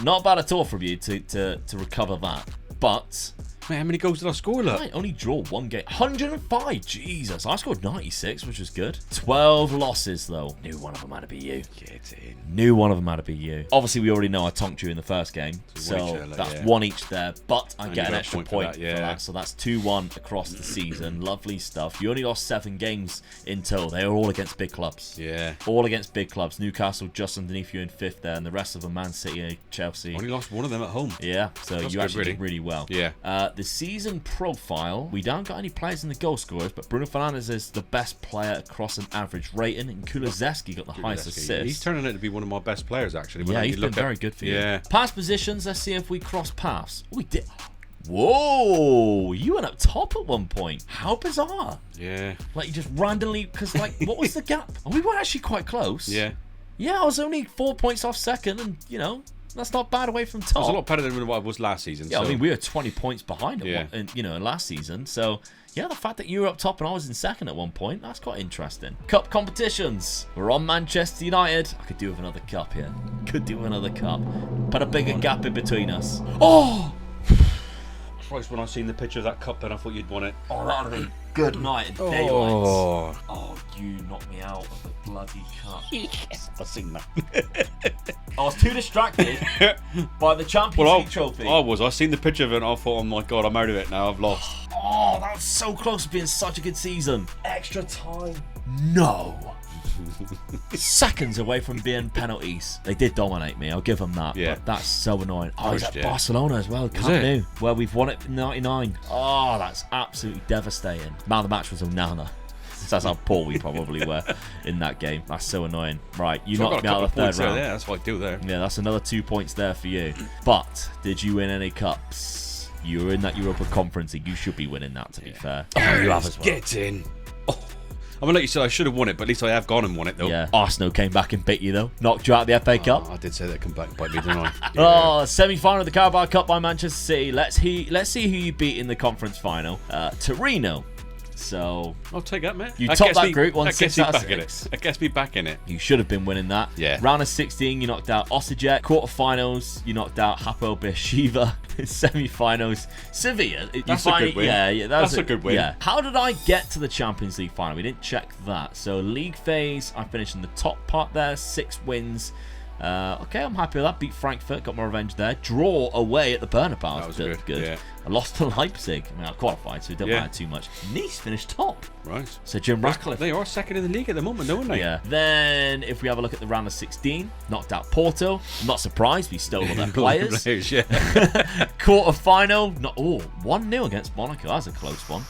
Not bad at all from you to recover that. But... Mate, how many goals did I score, look? I only draw 1 game. 105. Jesus. I scored 96, which was good. 12 losses, though. Knew one of them had to be you. Get in. Knew one of them had to be you. Obviously, we already know I tonked you in the first game. So that's 1 each there. But I get an extra point for that. So that's 2-1 across the season. Lovely stuff. You only lost 7 games in total. They were all against big clubs. Yeah. All against big clubs. Newcastle just underneath you in 5th there. And the rest of them, Man City, Chelsea. Only lost one of them at home. Yeah, so That's you good, actually did really well. Yeah. The season profile, we don't got any players in the goal scorers, but Bruno Fernandes is the best player across an average rating, and Kulusevski got the highest assist. He's turning out to be one of my best players, actually. Yeah, he's been very good for you. Yeah. Pass positions, let's see if we cross paths. We did. Whoa, you went up top at one point. How bizarre. Yeah. Like, you just randomly, because, like, what was the gap? Oh, we were actually quite close. Yeah. Yeah, I was only 4 points off second, and, you know, that's not bad away from top. It was a lot better than what I was last season. Yeah, so. I mean, we were 20 points behind in last season. So, yeah, the fact that you were up top and I was in second at one point, that's quite interesting. Cup competitions. We're on Manchester United. I could do with another cup here. Could do with another cup. Put a bigger gap in between us. Oh! Christ, when I seen the picture of that cup, then I thought you'd won it. Oh, that would have been good night and daylight. Oh, you knocked me out of the bloody cup. Yes, I seen that. I was too distracted by the Champions League trophy. I seen the picture of it and I thought, oh my God, I'm out of it now, I've lost. Oh, that was so close to being such a good season. Extra time. No. Seconds away from being penalties. They did dominate me, I'll give them that. Yeah. But that's so annoying. Oh, he's at Yeah. Barcelona as well. Camp Nou, where we've won it in 99. Oh, that's absolutely devastating. Man of the match was Onana. That's how poor we probably were in that game. That's so annoying. Right, you knocked me out of the third round. Yeah, that's what I do there. Yeah, that's another 2 points there for you. But did you win any cups? You were in that Europa Conference League. You should be winning that, to be fair. Oh, you have as well. Get in. Oh. I mean, like you said, I should have won it, but at least I have gone and won it, though. Yeah. Arsenal came back and beat you, though. Knocked you out of the FA Cup. I did say that come back and bite me, didn't I? Yeah. Oh, semi-final of the Carabao Cup by Manchester City. Let's see who you beat in the conference final. Torino. So I'll take that, mate. You topped that group, won 6 out of 6. It gets me back in it. You should have been winning that. Yeah. Round of 16, you knocked out Osijek. Quarterfinals, you knocked out Hapoel Beersheva. Semi-finals, Sevilla. That's a good win. Yeah, that's a good win. Yeah. How did I get to the Champions League final? We didn't check that. So league phase, I finished in the top part there, 6 wins. Okay, I'm happy with that. Beat Frankfurt, got my revenge there. Draw away at the Bernabeu. That was good. Yeah. I lost to Leipzig. I mean, I qualified, so it didn't matter too much. Nice finished top. Right. So Jim Ratcliffe. They are second in the league at the moment, aren't they? Yeah. Then, if we have a look at the round of 16, knocked out Porto. I'm not surprised. We stole all their players. Quarter-final, 1-0 against Monaco. That's a close one.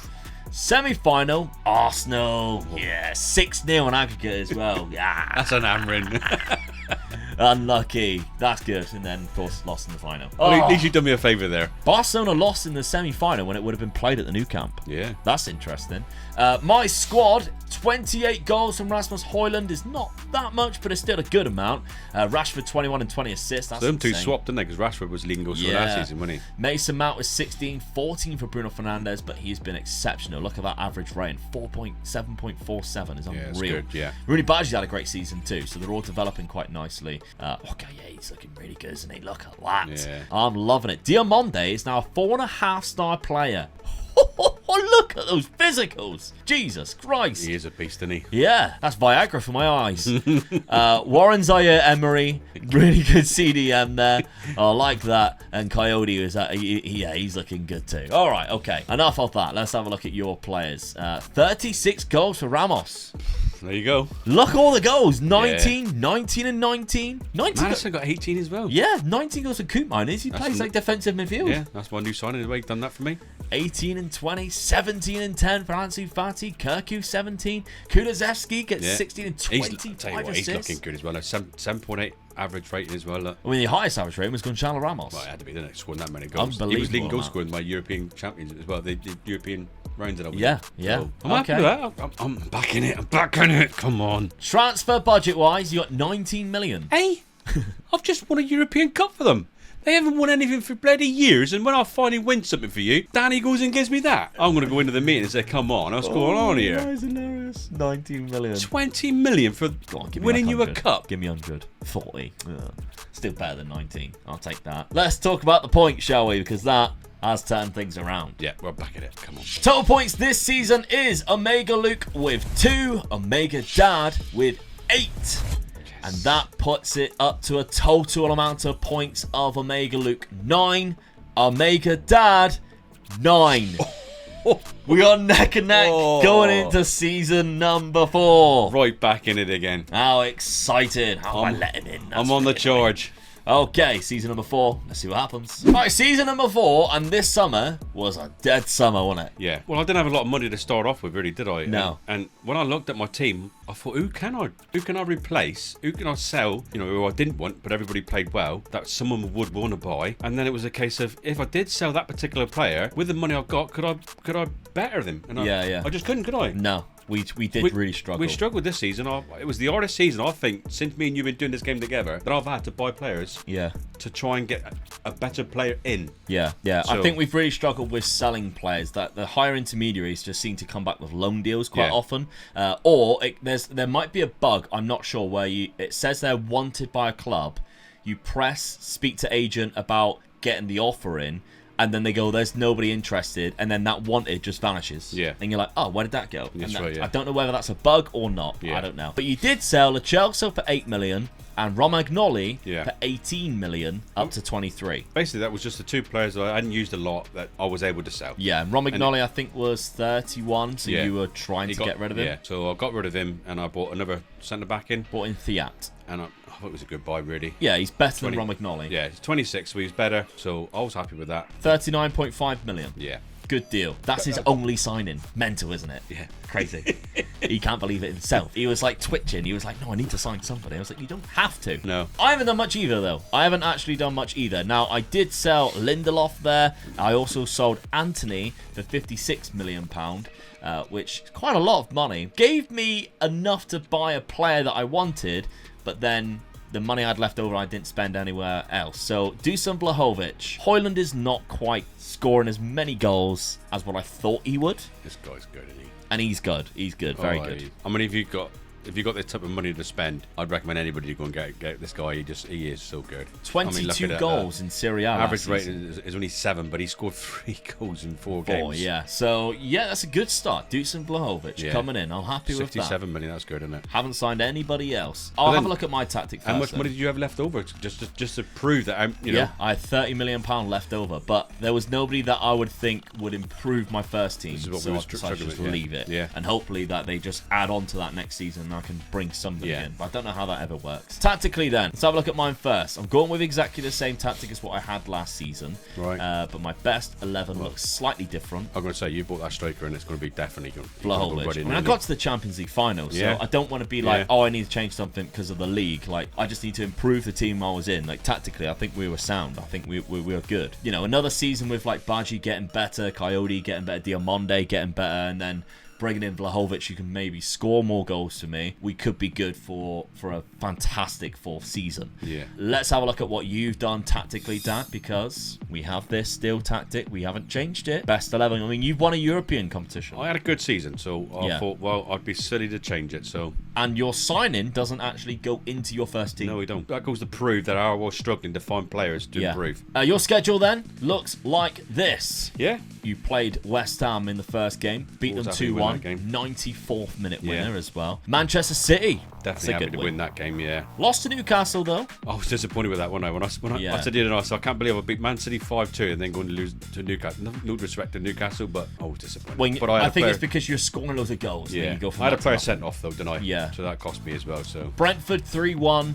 Semi-final, Arsenal. Yeah, 6-0 on aggregate as well. Yeah. That's an hammering. Unlucky. That's good. And then, of course, lost in the final. Well, at least you've done me a favour there. Barcelona lost in the semi-final when it would have been played at the Nou Camp. Yeah. That's interesting. My squad, 28 goals from Rasmus Højlund is not that much, but it's still a good amount. Rashford, 21 and 20 assists. That's them two insane. swapped, didn't they? Because Rashford was leading goals for last season, wasn't he? Mason Mount was 16, 14 for Bruno Fernandes, but he's been exceptional. Look at that average rating, 7.47 is unreal. Yeah, it's good, yeah. Rooney Badger's had a great season too, so they're all developing quite nicely. Okay, yeah, he's looking really good, isn't he? Look at that. Yeah. I'm loving it. Diamonde is now a 4.5-star player. Look at those physicals. Jesus Christ. He is a beast, isn't he? Yeah, that's Viagra for my eyes. Warren Zaire Emery, really good CDM there. I like that. And Coyote is he's looking good too. All right, okay. Enough of that. Let's have a look at your players. 36 goals for Ramos. There you go. Look at all the goals. 19, 19 and 19. Madison got 18 as well. Yeah, 19 goals for Koopmeiners. He plays like defensive midfield. Yeah, that's my new signing. He's done that for me. 18 and 20, 17 and 10 for Ansu Fati. Kirku 17. Kulusevski gets 16 and 25 assists. He's looking good as well. 7.8 average rating as well. I mean, the highest average rating was Gonzalo Ramos. Well, it had to be, didn't it? Scoring that many goals. Unbelievable. He was leading goal scorer in my European champions as well. The European rounds that I was Yeah. So I'm happy with that. I'm back in it. I'm back in it. Come on. Transfer budget-wise, you got 19 million. Hey, I've just won a European Cup for them. They haven't won anything for bloody years, and when I finally win something for you, Danny goes and gives me that. I'm going to go into the meeting and say, come on, what's going on here? That is hilarious. 19 million. 20 million for winning you a cup. Give me 100. 40. Ugh. Still better than 19. I'll take that. Let's talk about the points, shall we? Because that has turned things around. Yeah, we're back at it. Come on. Total points this season is Omega Luke with 2, Omega Dad with 8. And that puts it up to a total amount of points of Omega Luke 9, Omega Dad 9. We are neck and neck going into season number 4. Right back in it again. How excited. How am I letting in? I'm on the charge. Okay, season number 4. Let's see what happens. Right, season number 4, and this summer was a dead summer, wasn't it? Yeah. Well, I didn't have a lot of money to start off with, really, did I? No. And when I looked at my team, I thought, who can I replace? Who can I sell? You know, who I didn't want, but everybody played well, that someone would want to buy. And then it was a case of, if I did sell that particular player, with the money I've got, could I better them? And I just couldn't, could I? No. We did really struggle. We struggled this season. It was the hardest season, I think, since me and you have been doing this game together, that I've had to buy players to try and get a better player in. Yeah. I think we've really struggled with selling players. That the higher intermediaries just seem to come back with loan deals quite often. Or there might be a bug, I'm not sure, where it says they're wanted by a club. You press speak to agent about getting the offer in, and then they go, there's nobody interested, and then that wanted just vanishes. Yeah. And you're like, oh, where did that go? That's right, yeah. I don't know whether that's a bug or not. Yeah. I don't know. But you did sell a Chelsea for 8 million, and Romagnoli Yeah. for 18 million up to 23. Basically, that was just the two players that I hadn't used a lot that I was able to sell. Yeah, and Romagnoli I think was 31, so Yeah. you were trying to get rid of him. Yeah, so I got rid of him and I bought another centre back in. Bought in Thiat. And I thought it was a good buy, really. Yeah, he's better 20 than Romagnoli. Yeah, he's 26, so he's better. So I was happy with that. 39.5 million. Yeah. Good deal. That's his only signing. Mental, isn't it? Yeah. Crazy. He can't believe it himself. He was like twitching. He was like, no, I need to sign somebody. I was like, you don't have to. No. I haven't done much either, though. I haven't actually done much either. Now, I did sell Lindelof there. I also sold Anthony for £56 million, which is quite a lot of money. Gave me enough to buy a player that I wanted, but then the money I'd left over I didn't spend anywhere else. So Dusan Vlahovic. Højlund is not quite scoring as many goals as what I thought he would. This guy's good, isn't he? And he's good. He's good. Very good. I mean, if you got this type of money to spend, I'd recommend anybody to go and get this guy. He is so good. 22 goals in Serie A. Average rating is only 7, but he scored 3 goals in 4 games. Yeah. So, yeah, that's a good start. Dusan Vlahovic coming in. I'm happy with that. 67 million, that's good, isn't it? Haven't signed anybody else. I'll have a look at my tactic first. How much money did you have left over? Just to prove that, you know. Yeah, I had £30 million left over, but there was nobody that I would think would improve my first team. So I decided to just leave it. Yeah. And hopefully that they just add on to that next season and I can bring somebody in. But I don't know how that ever works. Tactically then, let's have a look at mine first. I'm going with exactly the same tactic as what I had last season. Right. But my best 11 looks slightly different. I'm going to say, you bought that striker and it's going to be definitely going to Vlahovic. I mean, I got to the Champions League final, so I don't want to be like, oh, I need to change something because of the league. Like, I just need to improve the team I was in. Like, tactically, I think we were sound. I think we were good. You know, another season with, like, Baji getting better, Coyote getting better, Diamonde getting better, and then bringing in Vlahovic, who can maybe score more goals for me. We could be good for a fantastic fourth season. Yeah. Let's have a look at what you've done tactically, Dad, because we have this still tactic. We haven't changed it. Best 11. I mean, you've won a European competition. I had a good season, so I thought, well, I'd be silly to change it. So. And your signing doesn't actually go into your first team. No, we don't. That goes to prove that I was struggling to find players to improve. Your schedule then looks like this. Yeah. You played West Ham in the first game, beat them 2-1. 94th minute winner as well. Manchester City. Definitely happy to win that game, Lost to Newcastle, though. I was disappointed with that one. When I said it, I can't believe I beat Man City 5-2 and then going to lose to Newcastle. No disrespect to Newcastle, but I was disappointed. But I think it's because you're scoring loads of goals. Yeah. You go from I had a player sent off, though, didn't I? Yeah. So that cost me as well. So Brentford 3-1.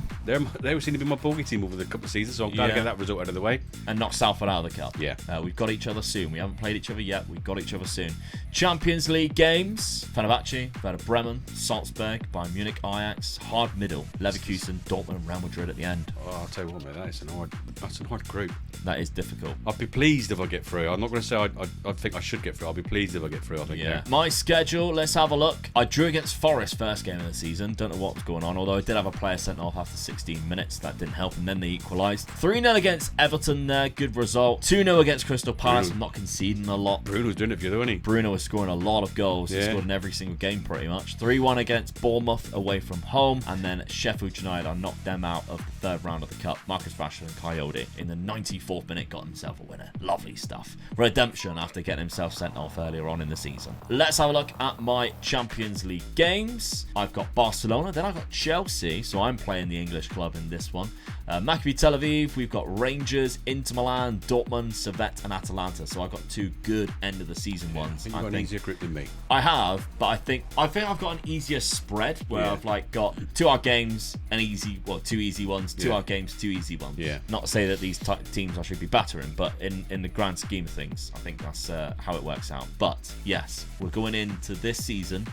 They seem to be my bogey team over the couple of seasons, so I'm glad to get that result out of the way. And knock Salford out of the cup. Yeah. We've got each other soon. We haven't played each other yet. We've got each other soon. Champions League games. Fenerbahce, Werder Bremen, Salzburg, Bayern Munich, Ajax, hard middle, Leverkusen, Dortmund and Real Madrid at the end. Oh, I'll tell you what, mate, that's a hard group. That is difficult. I'd be pleased if I get through. I'm not going to say I think I should get through. I'll be pleased if I get through. I think. Yeah. My schedule, let's have a look. I drew against Forest first game of the season. Don't know what was going on, although I did have a player sent off after 16 minutes. That didn't help, and then they equalised. 3-0 against Everton there, good result. 2-0 against Crystal Palace. I'm not conceding a lot. Bruno's doing it for you, though, isn't he? Bruno was scoring a lot of goals. He scored in every single game pretty much. 3-1 against Bournemouth away from home, and then Sheffield United, I knocked them out of the third round of the Cup. Marcus Rashford and Coyote in the 94th minute got himself a winner. Lovely stuff. Redemption after getting himself sent off earlier on in the season. Let's have a look at my Champions League games. I've got Barcelona, then I've got Chelsea, so I'm playing the English club in this one. Maccabi Tel Aviv, we've got Rangers, Inter Milan, Dortmund, Servette and Atalanta, so I've got 2 good end of the season ones. I think you've got an easier group than me. I have, but I think I've got an easier spread where I've like got 2 hard games, 2 easy ones, 2 hard games, 2 easy ones. Yeah. Not to say that these teams I should be battering, but in the grand scheme of things, I think that's how it works out. But yes, we're going into this season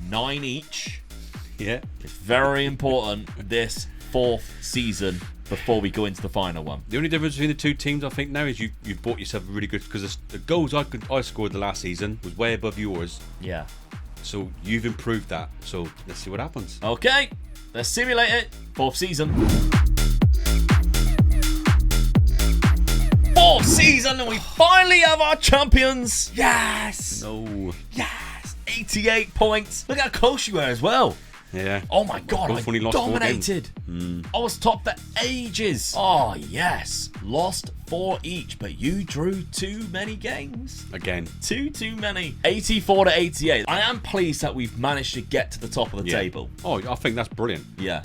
9 each. Yeah. It's very important this 4th season before we go into the final one. The only difference between the 2 teams, I think, now is you've bought yourself a really good, because the goals I scored the last season was way above yours. Yeah. So you've improved that. So let's see what happens. Okay, let's simulate it. 4th season. 4th season, and we finally have our champions. Yes. No. Yes. 88 points. Look how close you were as well. Yeah. Oh my God, I lost dominated. I was top for ages. Oh yes. Lost 4 each, but you drew too many games. Again. Too many. 84 to 88. I am pleased that we've managed to get to the top of the table. Oh, I think that's brilliant. Yeah.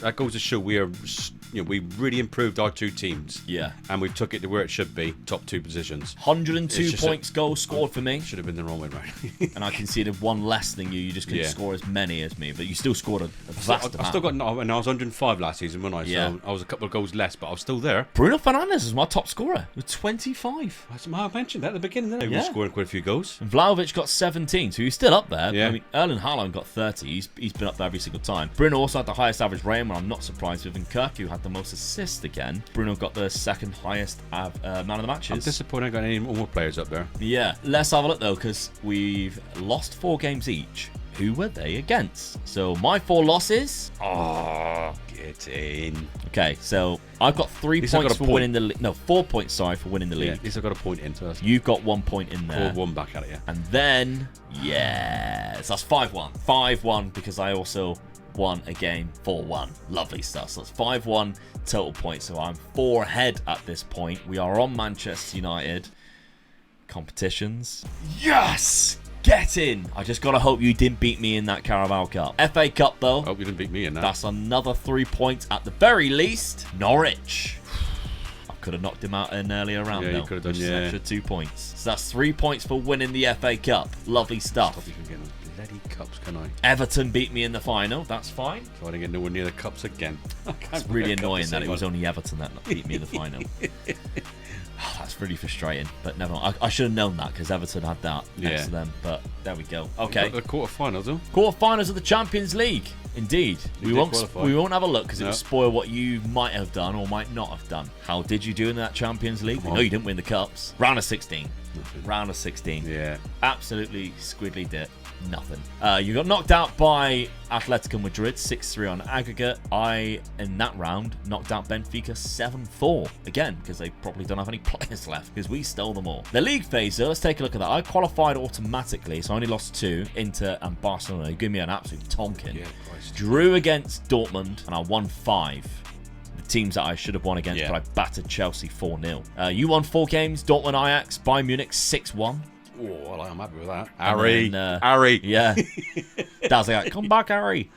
That goes to show we really improved our 2 teams. Yeah. And we took it to where it should be, top 2 positions. 102 points goals scored for me. Should have been the wrong way round. And I conceded 1 less than you. You just couldn't score as many as me, but you still scored a vast amount. I still got, and I was 105 last season, wasn't I? Yeah. So I was a couple of goals less, but I was still there. Bruno Fernandes is my top scorer with 25. I mentioned that at the beginning, didn't I? He was scoring quite a few goals. And Vlahovic got 17, so he's still up there. Yeah. I mean, Erling Haaland got 30. He's been up there every single time. Bruno also had the highest average rating, and I'm not surprised with. And Kirky had the most assists again. Bruno got the 2nd highest man of the matches. I'm disappointed I got any more players up there. Yeah. Let's have a look, though, because we've lost 4 games each. Who were they against? So my 4 losses. Oh, get in. Okay, so I've got 3 points for winning the league. No, 4 points, sorry, for winning the league. At least I got a point in. So You've got 1 point in there. 1 back at it, yeah. And then, yes, that's 5-1. 5-1 because I also won a game 4-1. Lovely stuff. So that's 5-1 total points. So I'm 4 ahead at this point. We are on Manchester United. Competitions. Yes! Get in! I just gotta hope you didn't beat me in that Carabao Cup. FA Cup, though. I hope you didn't beat me in that. That's another 3 points at the very least. Norwich. I could have knocked him out in an earlier round, though. You could have done, Just an extra 2 points. So that's 3 points for winning the FA Cup. Lovely stuff. Stop you from getting those bloody cups, can I? Everton beat me in the final. That's fine. So I didn't get nowhere near the cups again. It's really annoying that it was only Everton that beat me in the final. That's really frustrating, but never mind. I should have known that because Everton had that next to them, but there we go. Okay. The quarterfinals, though. Quarterfinals of the Champions League. Indeed. We won't have a look because it will spoil what you might have done or might not have done. How did you do in that Champions League? We know you didn't win the cups. Round of 16. Round of 16. Yeah. Absolutely squiddly did nothing. You got knocked out by Atletico Madrid 6-3 on aggregate. I, in that round, knocked out Benfica 7-4. Again, because they probably don't have any players left because we stole them all. The league phase, though, let's take a look at that. I qualified automatically, so I only lost 2. Inter and Barcelona. You give me an absolute tonkin. Yeah, Christ. Drew against Dortmund, and I won 5. The teams that I should have won against, but I battered Chelsea 4-0. You won 4 games. Dortmund, Ajax, Bayern Munich 6-1. Oh, well, I'm happy with that. Harry. Harry. Yeah. That's like, come back, Harry.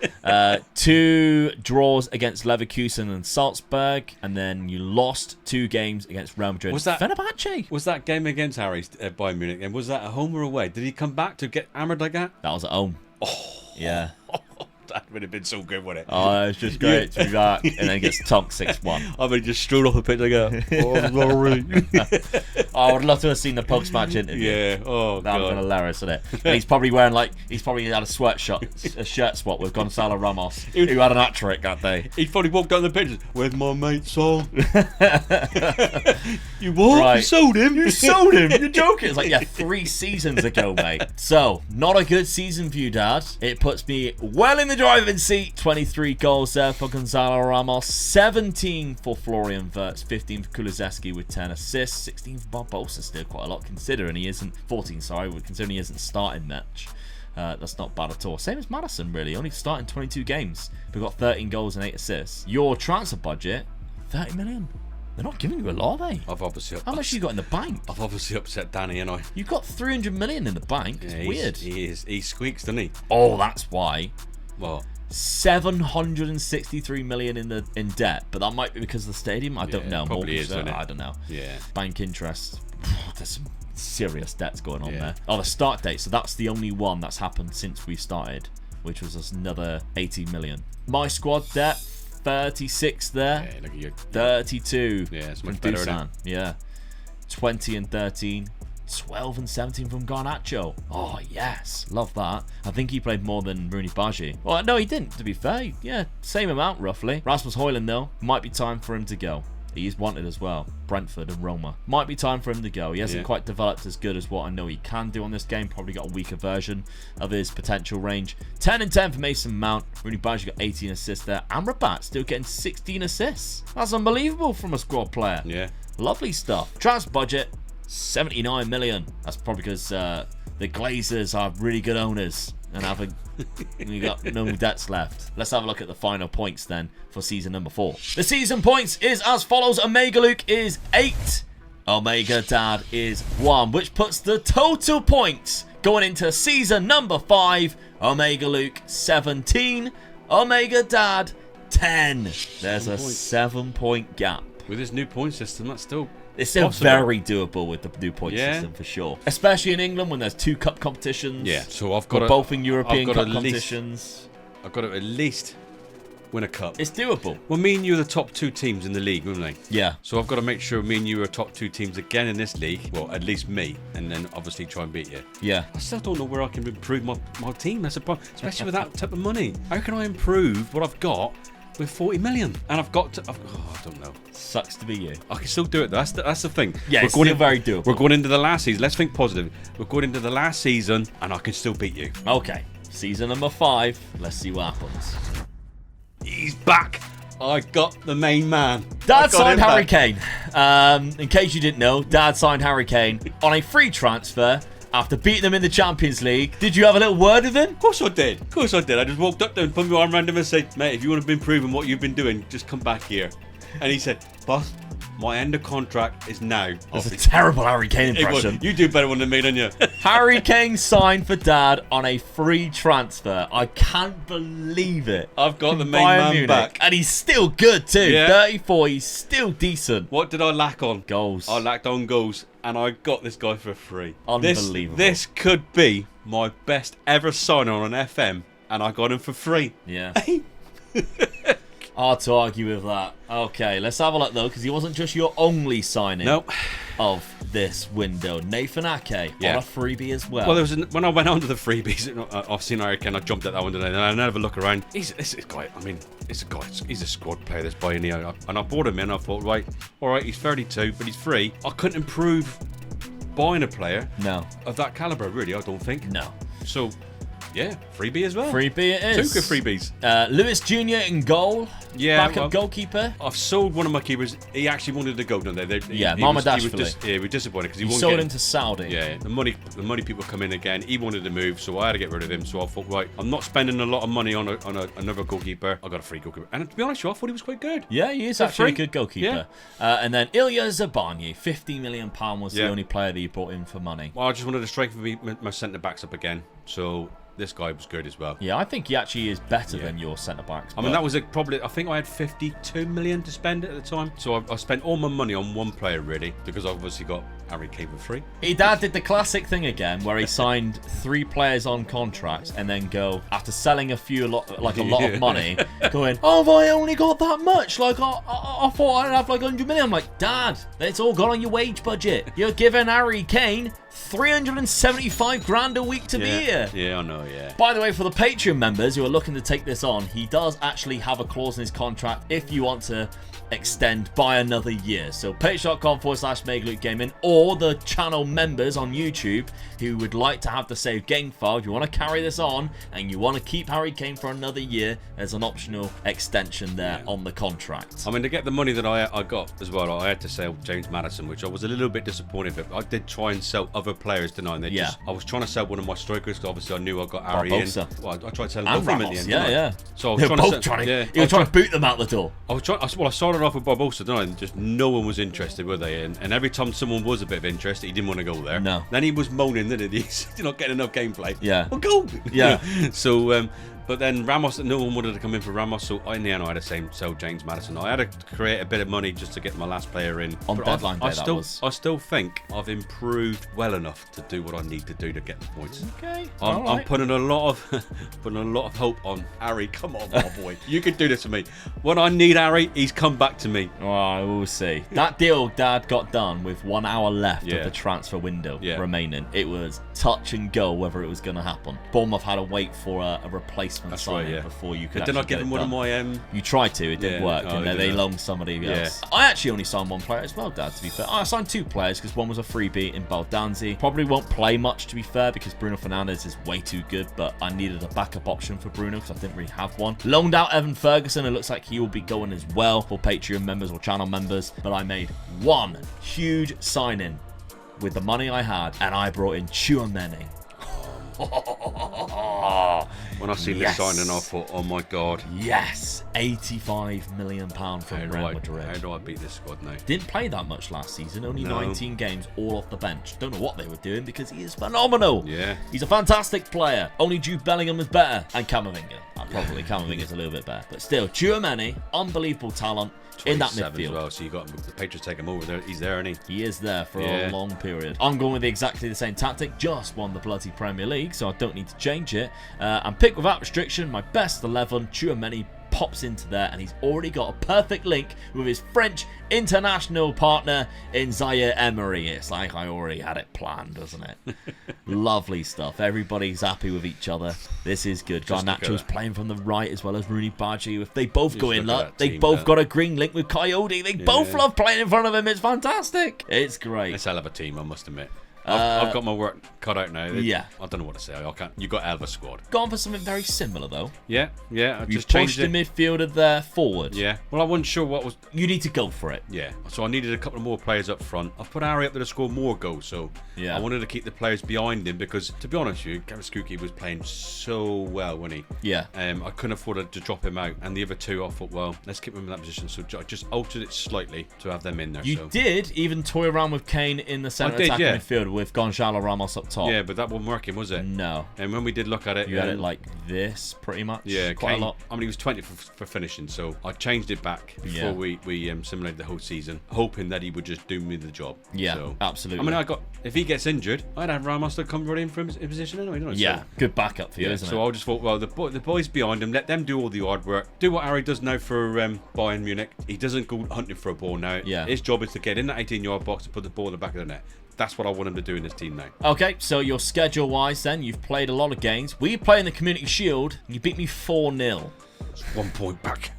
2 draws against Leverkusen and Salzburg. And then you lost 2 games against Real Madrid. Was that Fenerbahce? Was that game against Harry's Bayern Munich? And was that at home or away? Did he come back to get hammered like that? That was at home. Oh. Yeah. That would have been so good, wouldn't it? Oh, it's just great to be back. And then gets tonked 6-1. I mean, just strode off the pitch like I would love to have seen the post-match interview. Yeah. Oh, that would have been hilarious, wouldn't it? And he's probably wearing he's probably had a shirt swap with Gonzalo Ramos, who had an hat-trick that day. He probably walked down the pitch with my mate Sol. You what? Right. You sold him? You sold him? You're joking? It's like, yeah, 3 seasons ago, mate. So, not a good season for you, Dad. It puts me well in the driving seat. 23 goals there for Gonzalo Ramos, 17 for Florian Wirtz, 15 for Kulusevski with 10 assists, 16 for Barbosa, still quite a lot considering he isn't 14. Sorry, considering he isn't starting much. That's not bad at all. Same as Madison, really, only starting 22 games. We've got 13 goals and 8 assists. Your transfer budget, 30 million. They're not giving you a lot, are they? How much you got in the bank? I've obviously upset Danny, and You've got 300 million in the bank. It's weird. He squeaks, doesn't he? Oh, that's why. What? 763 million in debt, but that might be because of the stadium. I don't know. Probably is, isn't it? I don't know. Yeah. Bank interest. There's some serious debts going on there. Oh, the start date. So that's the only one that's happened since we started, which was just another 80 million. My squad debt, 36 there. Yeah, look at you. 32. Yeah, it's from much better, isn't Dusan. Yeah. 20 and 13. 12 and 17 from Garnacho. Oh, yes. Love that. I think he played more than Rooney Baji. Well, no, he didn't, to be fair. Yeah, same amount, roughly. Rasmus Højlund, though, might be time for him to go. He's wanted as well. Brentford and Roma. Might be time for him to go. He hasn't quite developed as good as what I know he can do on this game. Probably got a weaker version of his potential range. 10 and 10 for Mason Mount. Rooney Baji got 18 assists there. Amrabat still getting 16 assists. That's unbelievable from a squad player. Yeah. Lovely stuff. Transfer budget, 79 million. That's probably because the Glazers are really good owners. and we got no debts left. Let's have a look at the final points then for season number 4. The season points is as follows. Omega Luke is 8. Omega Dad is 1, which puts the total points going into season number 5. Omega Luke 17. Omega Dad 10. There's a 7-point gap. With this new point system, that's still... It's still possible. Very doable with the new point system for sure. Especially in England when there's 2 cup competitions. Yeah, so I've got both in European cup competitions. I've got to at least win a cup. It's doable. Well, me and you are the top 2 teams in the league, wouldn't they? Yeah. So I've got to make sure me and you are top 2 teams again in this league. Well, at least me, and then obviously try and beat you. Yeah. I still don't know where I can improve my team. That's a problem, especially with that type of money. How can I improve what I've got with 40 million? And I've got to... I don't know. Sucks to be you. I can still do it, though. That's the thing. Yeah, it's still very doable. We're going into the last season. Let's think positive. We're going into the last season, and I can still beat you. Okay. Season number 5. Let's see what happens. He's back. I got the main man. Dad signed Harry Kane. In case you didn't know, Dad signed Harry Kane on a free transfer after beating them in the Champions League. Did you have a little word with him? Of course I did. Of course I did. I just walked up to him, put my arm around him and said, mate, if you want to improve on what you've been doing, just come back here. And he said, boss, my end of contract is now. That's a terrible Harry Kane impression. You do better one than me, don't you? Harry Kane signed for Dad on a free transfer. I can't believe it. I've got the main man back. And he's still good too. Yeah. 34, he's still decent. What did I lack on? Goals. I lacked on goals, and I got this guy for free. Unbelievable. This could be my best ever signing on an FM, and I got him for free. Yeah. Hard to argue with that. Okay, let's have a look though, because he wasn't just your only signing of this window. Nathan Ake on a freebie as well. Well, when I went on to the freebies, I've seen Harry Kane. I jumped at that one today, and I never look around. This guy. I mean, it's a guy. He's a squad player. This boy, and I bought him in. I thought, right, all right, he's 32, but he's free. I couldn't improve buying a player of that caliber. Really, I don't think. No. So. Yeah, freebie as well. Freebie it is. 2 good freebies. Lewis Jr. in goal. Yeah, backup goalkeeper. I've sold one of my keepers. He actually wanted to go, don't they? Mama Dashfully. We were disappointed because he sold him to Saudi. Yeah, the money people come in again. He wanted to move, so I had to get rid of him. So I thought, right, I'm not spending a lot of money on another goalkeeper. I got a free goalkeeper, and to be honest, I thought he was quite good. Yeah, he is actually a good goalkeeper. Yeah. And then Ilya Zabarnyi, £50 million was the only player that you brought in for money. Well, I just wanted to strengthen my centre backs up again. So. This guy was good as well. Yeah, I think he actually is better than your centre-backs. I mean, that was probably... I think I had 52 million to spend at the time. So I spent all my money on one player, really, because I obviously got Harry Kane for free. His dad did the classic thing again, where he signed 3 players on contracts and then go, after selling a lot of money, going, oh, have I only got that much? Like, I thought I'd have like 100 million. I'm like, Dad, it's all gone on your wage budget. You're giving Harry Kane 375 grand a week to be here. Yeah, I know, yeah. By the way, for the Patreon members who are looking to take this on, he does actually have a clause in his contract if you want to extend by another year. So patreon.com/MegaLukeGaming, or the channel members on YouTube who would like to have the saved game file. If you want to carry this on and you want to keep Harry Kane for another year, there's an optional extension there on the contract. I mean, to get the money that I got as well, I had to sell James Maddison, which I was a little bit disappointed with. I did try and sell other players, didn't I? And I was trying to sell one of my strikers, because obviously I knew I got Harry in. Well, I tried selling both of them at the end. Yeah. So I was you were trying to boot them out the door. I started off with Barbosa, didn't I? And just no one was interested, were they? And every time someone was a bit of interest, he didn't want to go there. No. Then he was moaning, didn't he? He's not getting enough gameplay. Yeah. Well, go. Yeah. So, but then Ramos, no one wanted to come in for Ramos, so in the end I had to sell James Maddison. I had to create a bit of money just to get my last player in. On deadline day, I still think I've improved well enough to do what I need to do to get the points. Okay. I'm putting a lot of hope on Harry. Come on, my boy. You can do this for me. When I need Harry, he's come back to me. Oh, we'll see. That deal Dad got done with 1 hour left of the transfer window remaining. It was touch and go whether it was going to happen. Bournemouth had to wait for a replacement signing before you could Did I give him one of my... You tried to. It didn't work. And they loaned somebody else. I actually only signed 1 player as well, Dad, to be fair. I signed 2 players because one was a freebie in Baldanzi. Probably won't play much, to be fair, because Bruno Fernandes is way too good, but I needed a backup option for Bruno because I didn't really have one. Loaned out Evan Ferguson. It looks like he will be going as well for Patreon members or channel members, but I made 1 huge signing with the money I had, and I brought in Chouameni. When I seen this signing, I thought, oh my God. Yes, £85 million from Real Madrid. How do I beat this squad now? Didn't play that much last season, only 19 games, all off the bench. Don't know what they were doing because he is phenomenal. Yeah. He's a fantastic player. Only Jude Bellingham is better. And Camavinga. Probably Camavinga's a little bit better. But still, Tchouaméni, unbelievable talent in that midfield. As well, so you got the Patriots take him over there. He's there, isn't he? He is there for a long period. I'm going with exactly the same tactic. Just won the bloody Premier League, so I don't need to change it. And pick without restriction, my best 11, Tchouaméni pops into there, and he's already got a perfect link with his French international partner in Zaire Emery. It's like I already had it planned, doesn't it? Lovely stuff. Everybody's happy with each other. This is good. Garnacho's playing from the right as well as Rooney Badji. If they both go in, look, they both got a green link with Coyote. They both love playing in front of him. It's fantastic. It's great. It's a hell of a team, I must admit. I've got my work cut out now. Yeah. I don't know what to say. I can't. You got Elva squad. Gone for something very similar though. Yeah. I You just changed pushed the it. midfielder there forward. Yeah. Well, I wasn't sure what was. You need to go for it. Yeah. So I needed a couple more players up front. I've put Harry up there to score more goals. So I wanted to keep the players behind him because, to be honest with you, Karaskouki was playing so well, wasn't he? Yeah. I couldn't afford to drop him out. And the other two, I thought, well, let's keep him in that position. So I just altered it slightly to have them in there. You did even toy around with Kane in the centre attacking midfield with Gonzalo Ramos up top. Yeah, but that wasn't working, was it? No. And when we did look at it, you had it like this, pretty much. Yeah, quite Kane, a lot. I mean, he was 20 for finishing, so I changed it back before we simulated the whole season, hoping that he would just do me the job. Yeah, so, absolutely. I mean, if he gets injured, I'd have Ramos to come right in from his position anyway, don't I? Yeah, so, good backup for you, isn't it? So I just thought, well, the boys behind him, let them do all the hard work. Do what Harry does now for Bayern Munich. He doesn't go hunting for a ball now. Yeah. His job is to get in that 18-yard box and put the ball in the back of the net. That's what I want him to do in this team now. Okay, so your schedule-wise then, you've played a lot of games. We play in the Community Shield. You beat me 4-0. It's 1 point back.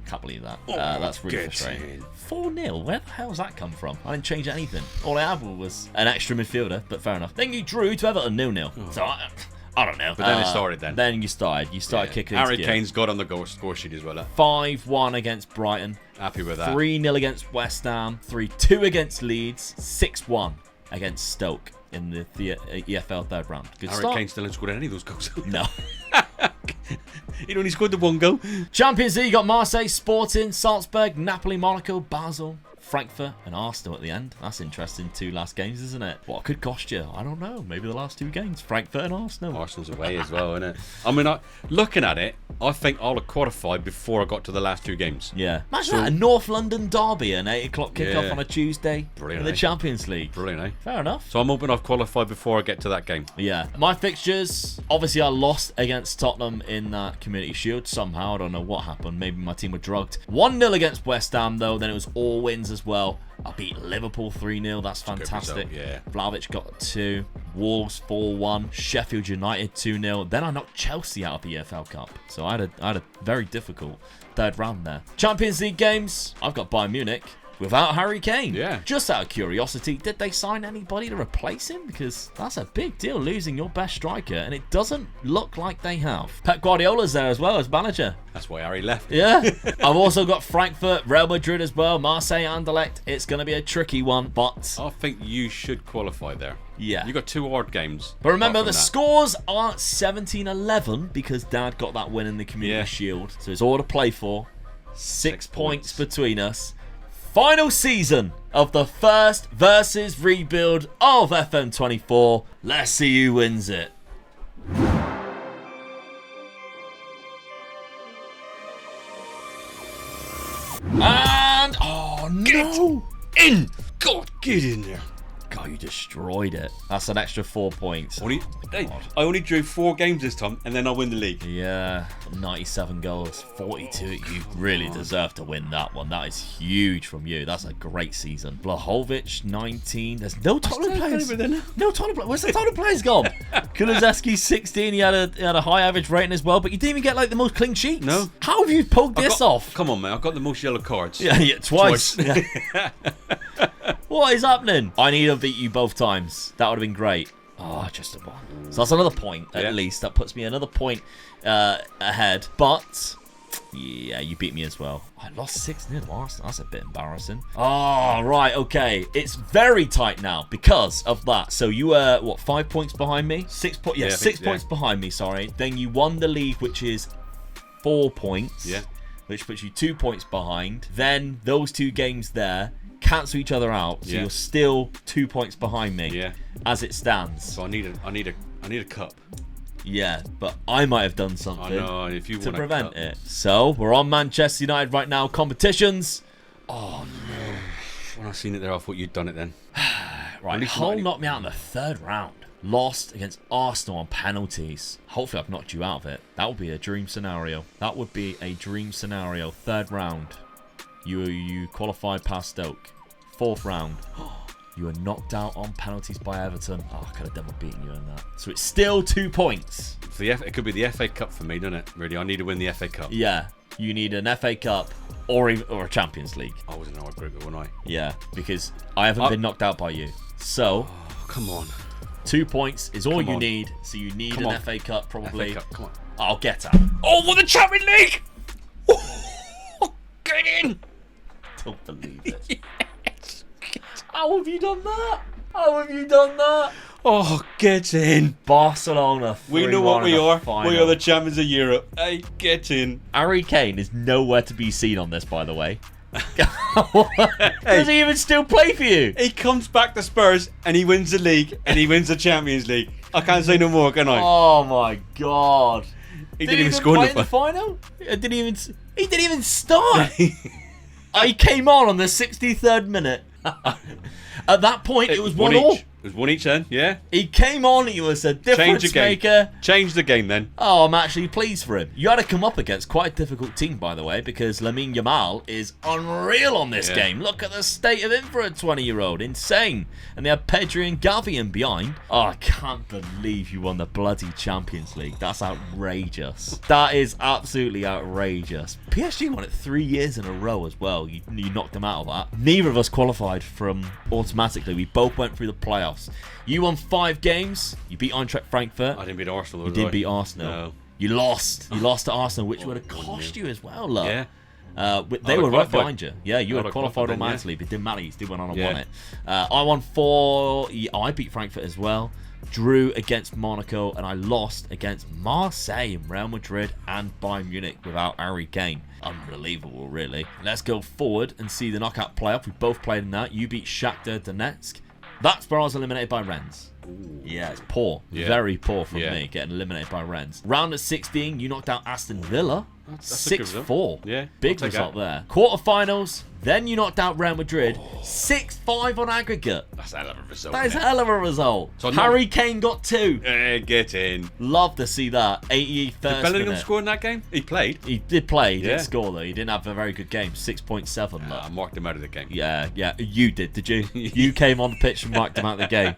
Can't believe that. That's really frustrating. 4-0? Where the hell's that come from? I didn't change anything. All I had was an extra midfielder, but fair enough. Then you drew to Everton 0-0. So I don't know. But then it started then. Then you started. You started kicking Harry into gear. Kane's got on the score sheet as well. 5-1 against Brighton. Happy with that. 3-0 against West Ham. 3-2 against Leeds. 6-1 against Stoke in the EFL third round. Good Harry start. Kane still hasn't scored any of those goals. No. He only scored the 1 goal. Champions League, got Marseille, Sporting, Salzburg, Napoli, Monaco, Basel, Frankfurt and Arsenal at the end. That's interesting. 2 last games, isn't it? What could cost you? I don't know. Maybe the last 2 games. Frankfurt and Arsenal. Arsenal's away as well, isn't it? I mean, looking at it, I think I'll have qualified before I got to the last 2 games. Yeah. Imagine that, a North London derby, an 8 o'clock kickoff on a Tuesday. Brilliant, in the Champions League. Brilliant, eh? Fair enough. So I'm hoping I've qualified before I get to that game. Yeah. My fixtures, obviously I lost against Tottenham in that Community Shield somehow. I don't know what happened. Maybe my team were drugged. 1-0 against West Ham, though. Then it was all wins as well. I beat Liverpool 3-0. That's fantastic. Yeah. Vlahovic got 2. Wolves 4-1. Sheffield United 2-0. Then I knocked Chelsea out of the EFL Cup. So I had a very difficult third round there. Champions League games. I've got Bayern Munich without Harry Kane. Yeah. Just out of curiosity, did they sign anybody to replace him? Because that's a big deal, losing your best striker, and it doesn't look like they have. Pep Guardiola's there as well as manager. That's why Harry left. Yeah. I've also got Frankfurt, Real Madrid as well, Marseille, Anderlecht. It's going to be a tricky one, but I think you should qualify there. yeah. You got 2 hard games. But remember, the scores are 17-11 because Dad got that win in the Community Shield. So it's all to play for. 6 points between us. Final season of the first versus rebuild of FM24. Let's see who wins it. And oh no! Get in! God, get in there. God, you destroyed it. That's an extra 4 points. I only drew 4 games this time, and then I win the league. Yeah, 97 goals, 42. You really deserve to win that one. That is huge from you. That's a great season. Blahovic, 19. There's no Tottenham players. No Tottenham players. Where's the Tottenham players gone? Kulusevski, 16. He had a high average rating as well, but you didn't even get like the most clean sheets. No. How have you pulled this off? Come on, man. I've got the most yellow cards. Yeah, twice. Yeah. What is happening? I need to beat you both times. That would have been great. Oh, just a 1. So that's another point, at least. That puts me another point ahead. But Yeah, you beat me as well. I lost 6-0 to Arsenal. That's a bit embarrassing. Oh, right, okay. It's very tight now because of that. So you were, what, 5 points behind me? 6 points. Yeah, 6 points behind me, sorry. Then you won the league, which is 4 points. Yeah. Which puts you 2 points behind. Then those 2 games there cancel each other out. So you're still 2 points behind me. Yeah. As it stands. So I need a cup. Yeah, but I might have done something I know, if you to want prevent it. So we're on Manchester United right now. Competitions. Oh no! When I seen it there, I thought you'd done it then. Right, Hull knocked me out in the 3rd round. Lost against Arsenal on penalties. Hopefully I've knocked you out of it. That would be a dream scenario. That would be a dream scenario. 3rd round. You qualified past Stoke. 4th round. You were knocked out on penalties by Everton. Oh, I could have double beaten you in that. So it's still 2 points. So it could be the FA Cup for me, doesn't it? Really, I need to win the FA Cup. Yeah, you need an FA Cup or a Champions League. I was in our group, wasn't I? Yeah, because I haven't been knocked out by you. So, come on. 2 points is all you need. So you need an FA Cup, probably. FA Cup, come on. I'll get out. Oh, what the Champions League! Oh, get in! Don't believe it. Yes. How have you done that? How have you done that? Oh, get in. Barcelona. We know what we are. We are the champions of Europe. Hey, get in. Harry Kane is nowhere to be seen on this, by the way. Does he even still play for you? He comes back to Spurs and he wins the league and he wins the Champions League. I can't say no more, can I? Oh my god! He didn't even score in the final. He didn't even start. He came on the 63rd minute. At that point, it was 1-1. It was 1 each then, yeah. He came on, he was a difference maker. Change the game then. Oh, I'm actually pleased for him. You had to come up against quite a difficult team, by the way, because Lamine Yamal is unreal on this game. Look at the state of him for a 20-year-old. Insane. And they have Pedri and Gavi in behind. Oh, I can't believe you won the bloody Champions League. That's outrageous. That is absolutely outrageous. PSG won it 3 years in a row as well. You knocked them out of that. Neither of us qualified from automatically. We both went through the playoffs. You won 5 games. You beat Eintracht Frankfurt. I didn't beat Arsenal. You didn't beat Arsenal. No. You lost. You lost to Arsenal, which would have cost you as well, look. Yeah. They were right behind you. Yeah, you had qualified automatically, but it didn't matter. You still went on and won it. I won 4. I beat Frankfurt as well. Drew against Monaco, and I lost against Marseille, Real Madrid, and Bayern Munich without Harry Kane. Unbelievable, really. Let's go forward and see the knockout playoff. We both played in that. You beat Shakhtar Donetsk. That's where I was eliminated by Rennes. Ooh. Yeah, it's poor. Yeah. Very poor from me, getting eliminated by Rennes. Round of 16, you knocked out Aston Villa. 6-4. Yeah, big result there. Quarterfinals, then you knocked out Real Madrid. 6-5 on aggregate. That's a hell of a result. That is a hell of a result. So Harry Kane got 2. Get in. Love to see that. 83rd Did Bellingham score in that game? He played. He did play. He didn't score, though. He didn't have a very good game. 6.7. I marked him out of the game. Yeah. You did you? You came on the pitch and marked him out of the game.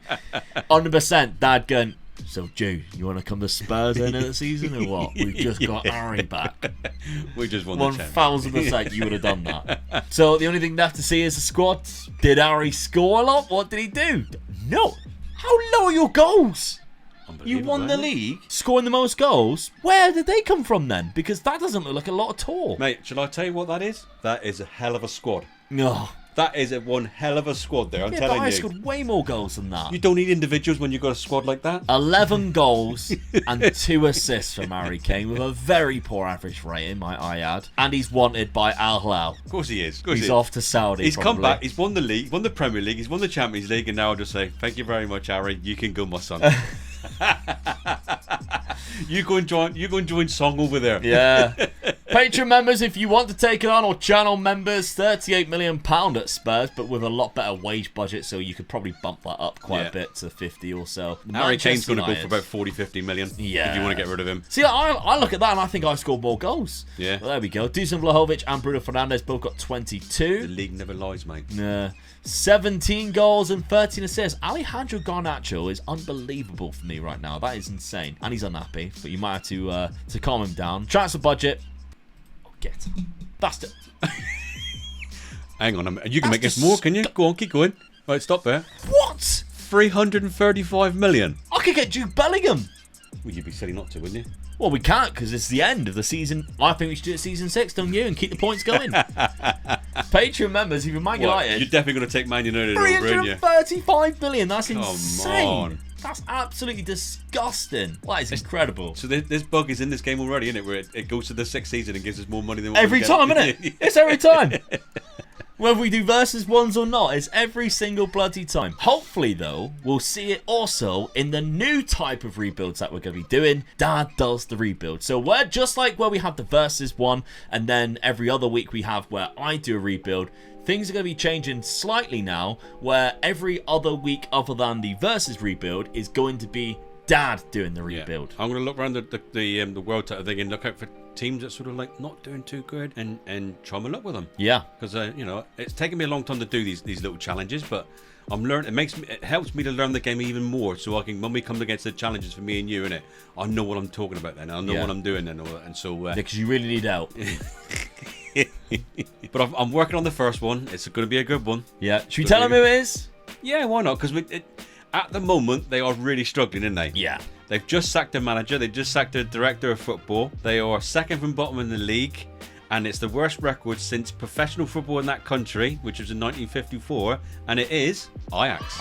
100%. Dad going, so, Jude, you want to come to Spurs end of the season or what? We've just got Harry back. We just won the 1,000% you would have done that. So, the only thing left to see is the squad. Did Harry score a lot? What did he do? No. How low are your goals? You won the league, scoring the most goals. Where did they come from then? Because that doesn't look like a lot at all. Mate, shall I tell you what that is? That is a hell of a squad. No. That is one hell of a squad there, I'm telling you. I scored way more goals than that. You don't need individuals when you've got a squad like that. 11 goals and 2 assists from Harry Kane with a very poor average rating, might I add. And he's wanted by Al Hilal. Of course he is. He's off to Saudi. He's come back, he's won the league, won the Premier League, he's won the Champions League, and now I'll just say, thank you very much, Harry. You can go, my son. You go and join Song over there. Yeah. Patreon members, if you want to take it on, or channel members, £38 million at Spurs, but with a lot better wage budget, so you could probably bump that up quite a bit to 50 or so. Harry Kane's going to go for about 40-50 million if you want to get rid of him. See, I look at that and I think I scored more goals. Yeah. Well, there we go. Dusan Vlahovic and Bruno Fernandes both got 22. The league never lies, mate. 17 goals and 13 assists. Alejandro Garnacho is unbelievable for me right now. That is insane. And he's unhappy, but you might have to calm him down. Transfer budget. Get bastard. Hang on a minute. You can make this more, can you? Go on, keep going. Right, stop there. What? 335 million. I could get Jude Bellingham. Well, you'd be silly not to, wouldn't you? Well, we can't because it's the end of the season. I think we should do it season 6, don't you? And keep the points going. Patreon members, if you're Man United, you're definitely going to take Man United over, aren't you? 335 million. That's insane. On. That's absolutely disgusting. That is incredible. So this bug is in this game already, isn't it? Where it goes to the 6th season and gives us more money than what every we get. time, isn't it? It's every time. Whether we do versus ones or not, it's every single bloody time. Hopefully, though, we'll see it also in the new type of rebuilds that we're going to be doing. Dad does the rebuild. So we're just like where we have the versus one, and then every other week we have where I do a rebuild. Things are going to be changing slightly now, where every other week other than the versus rebuild is going to be Dad doing the rebuild. Yeah. I'm going to look around the world type of thing and look out for teams that sort of like not doing too good and try my luck with them. Yeah, because you know, it's taken me a long time to do these little challenges, but I'm learning. It helps me to learn the game even more, so I can, when we come against the challenges for me and you, innit, I know what I'm talking about then. I know what I'm doing then, and so because you really need help. But I'm working on the first one. It's going to be a good one. Yeah. Should we tell them who it is? Yeah, why not? Because at the moment they are really struggling, aren't they? Yeah. They've just sacked their manager. They've just sacked their director of football. They are second from bottom in the league, and it's the worst record since professional football in that country, which was in 1954, and it is Ajax.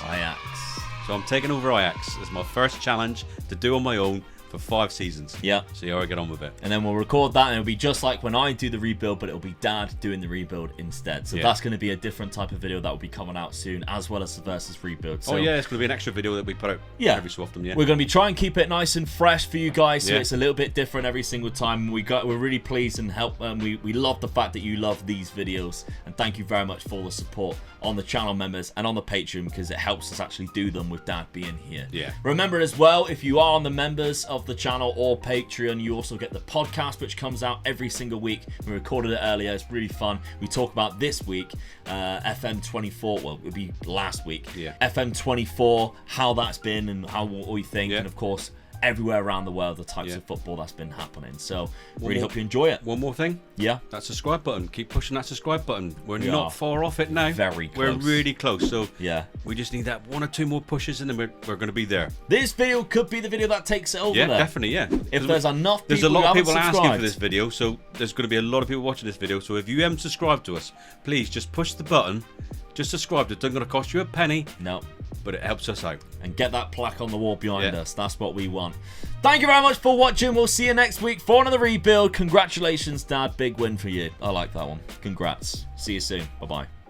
So I'm taking over Ajax as my first challenge to do on my own for 5 seasons. Yeah. See how I get on with it. And then we'll record that, and it'll be just like when I do the rebuild, but it'll be Dad doing the rebuild instead. So that's going to be a different type of video that will be coming out soon, as well as the versus rebuild. So, it's going to be an extra video that we put out every so often. Yeah. We're going to be trying to keep it nice and fresh for you guys, so it's a little bit different every single time. We're really pleased and we love the fact that you love these videos, and thank you very much for the support on the channel members and on the Patreon, because it helps us actually do them with Dad being here. Yeah. Remember as well, if you are on the members of the channel or Patreon, you also get the podcast, which comes out every single week. We recorded it earlier. It's really fun. We talk about this week FM24. Well, it'll be last week. Yeah. FM24, how that's been and what we think, and of course everywhere around the world, the types of football that's been happening. So really hope you enjoy it. One more thing. Yeah. That subscribe button. Keep pushing that subscribe button. We're not far off it now. Very close. We're really close. So yeah, we just need that 1 or 2 more pushes, and then we're going to be there. This video could be the video that takes it over there. Yeah, definitely, yeah. If there's enough people there's a lot of people asking for this video, so there's going to be a lot of people watching this video. So if you haven't subscribed to us, please just push the button. Just subscribe. It's not going to cost you a penny. No. But it helps us out. And get that plaque on the wall behind us. That's what we want. Thank you very much for watching. We'll see you next week for another rebuild. Congratulations, Dad. Big win for you. I like that one. Congrats. See you soon. Bye-bye.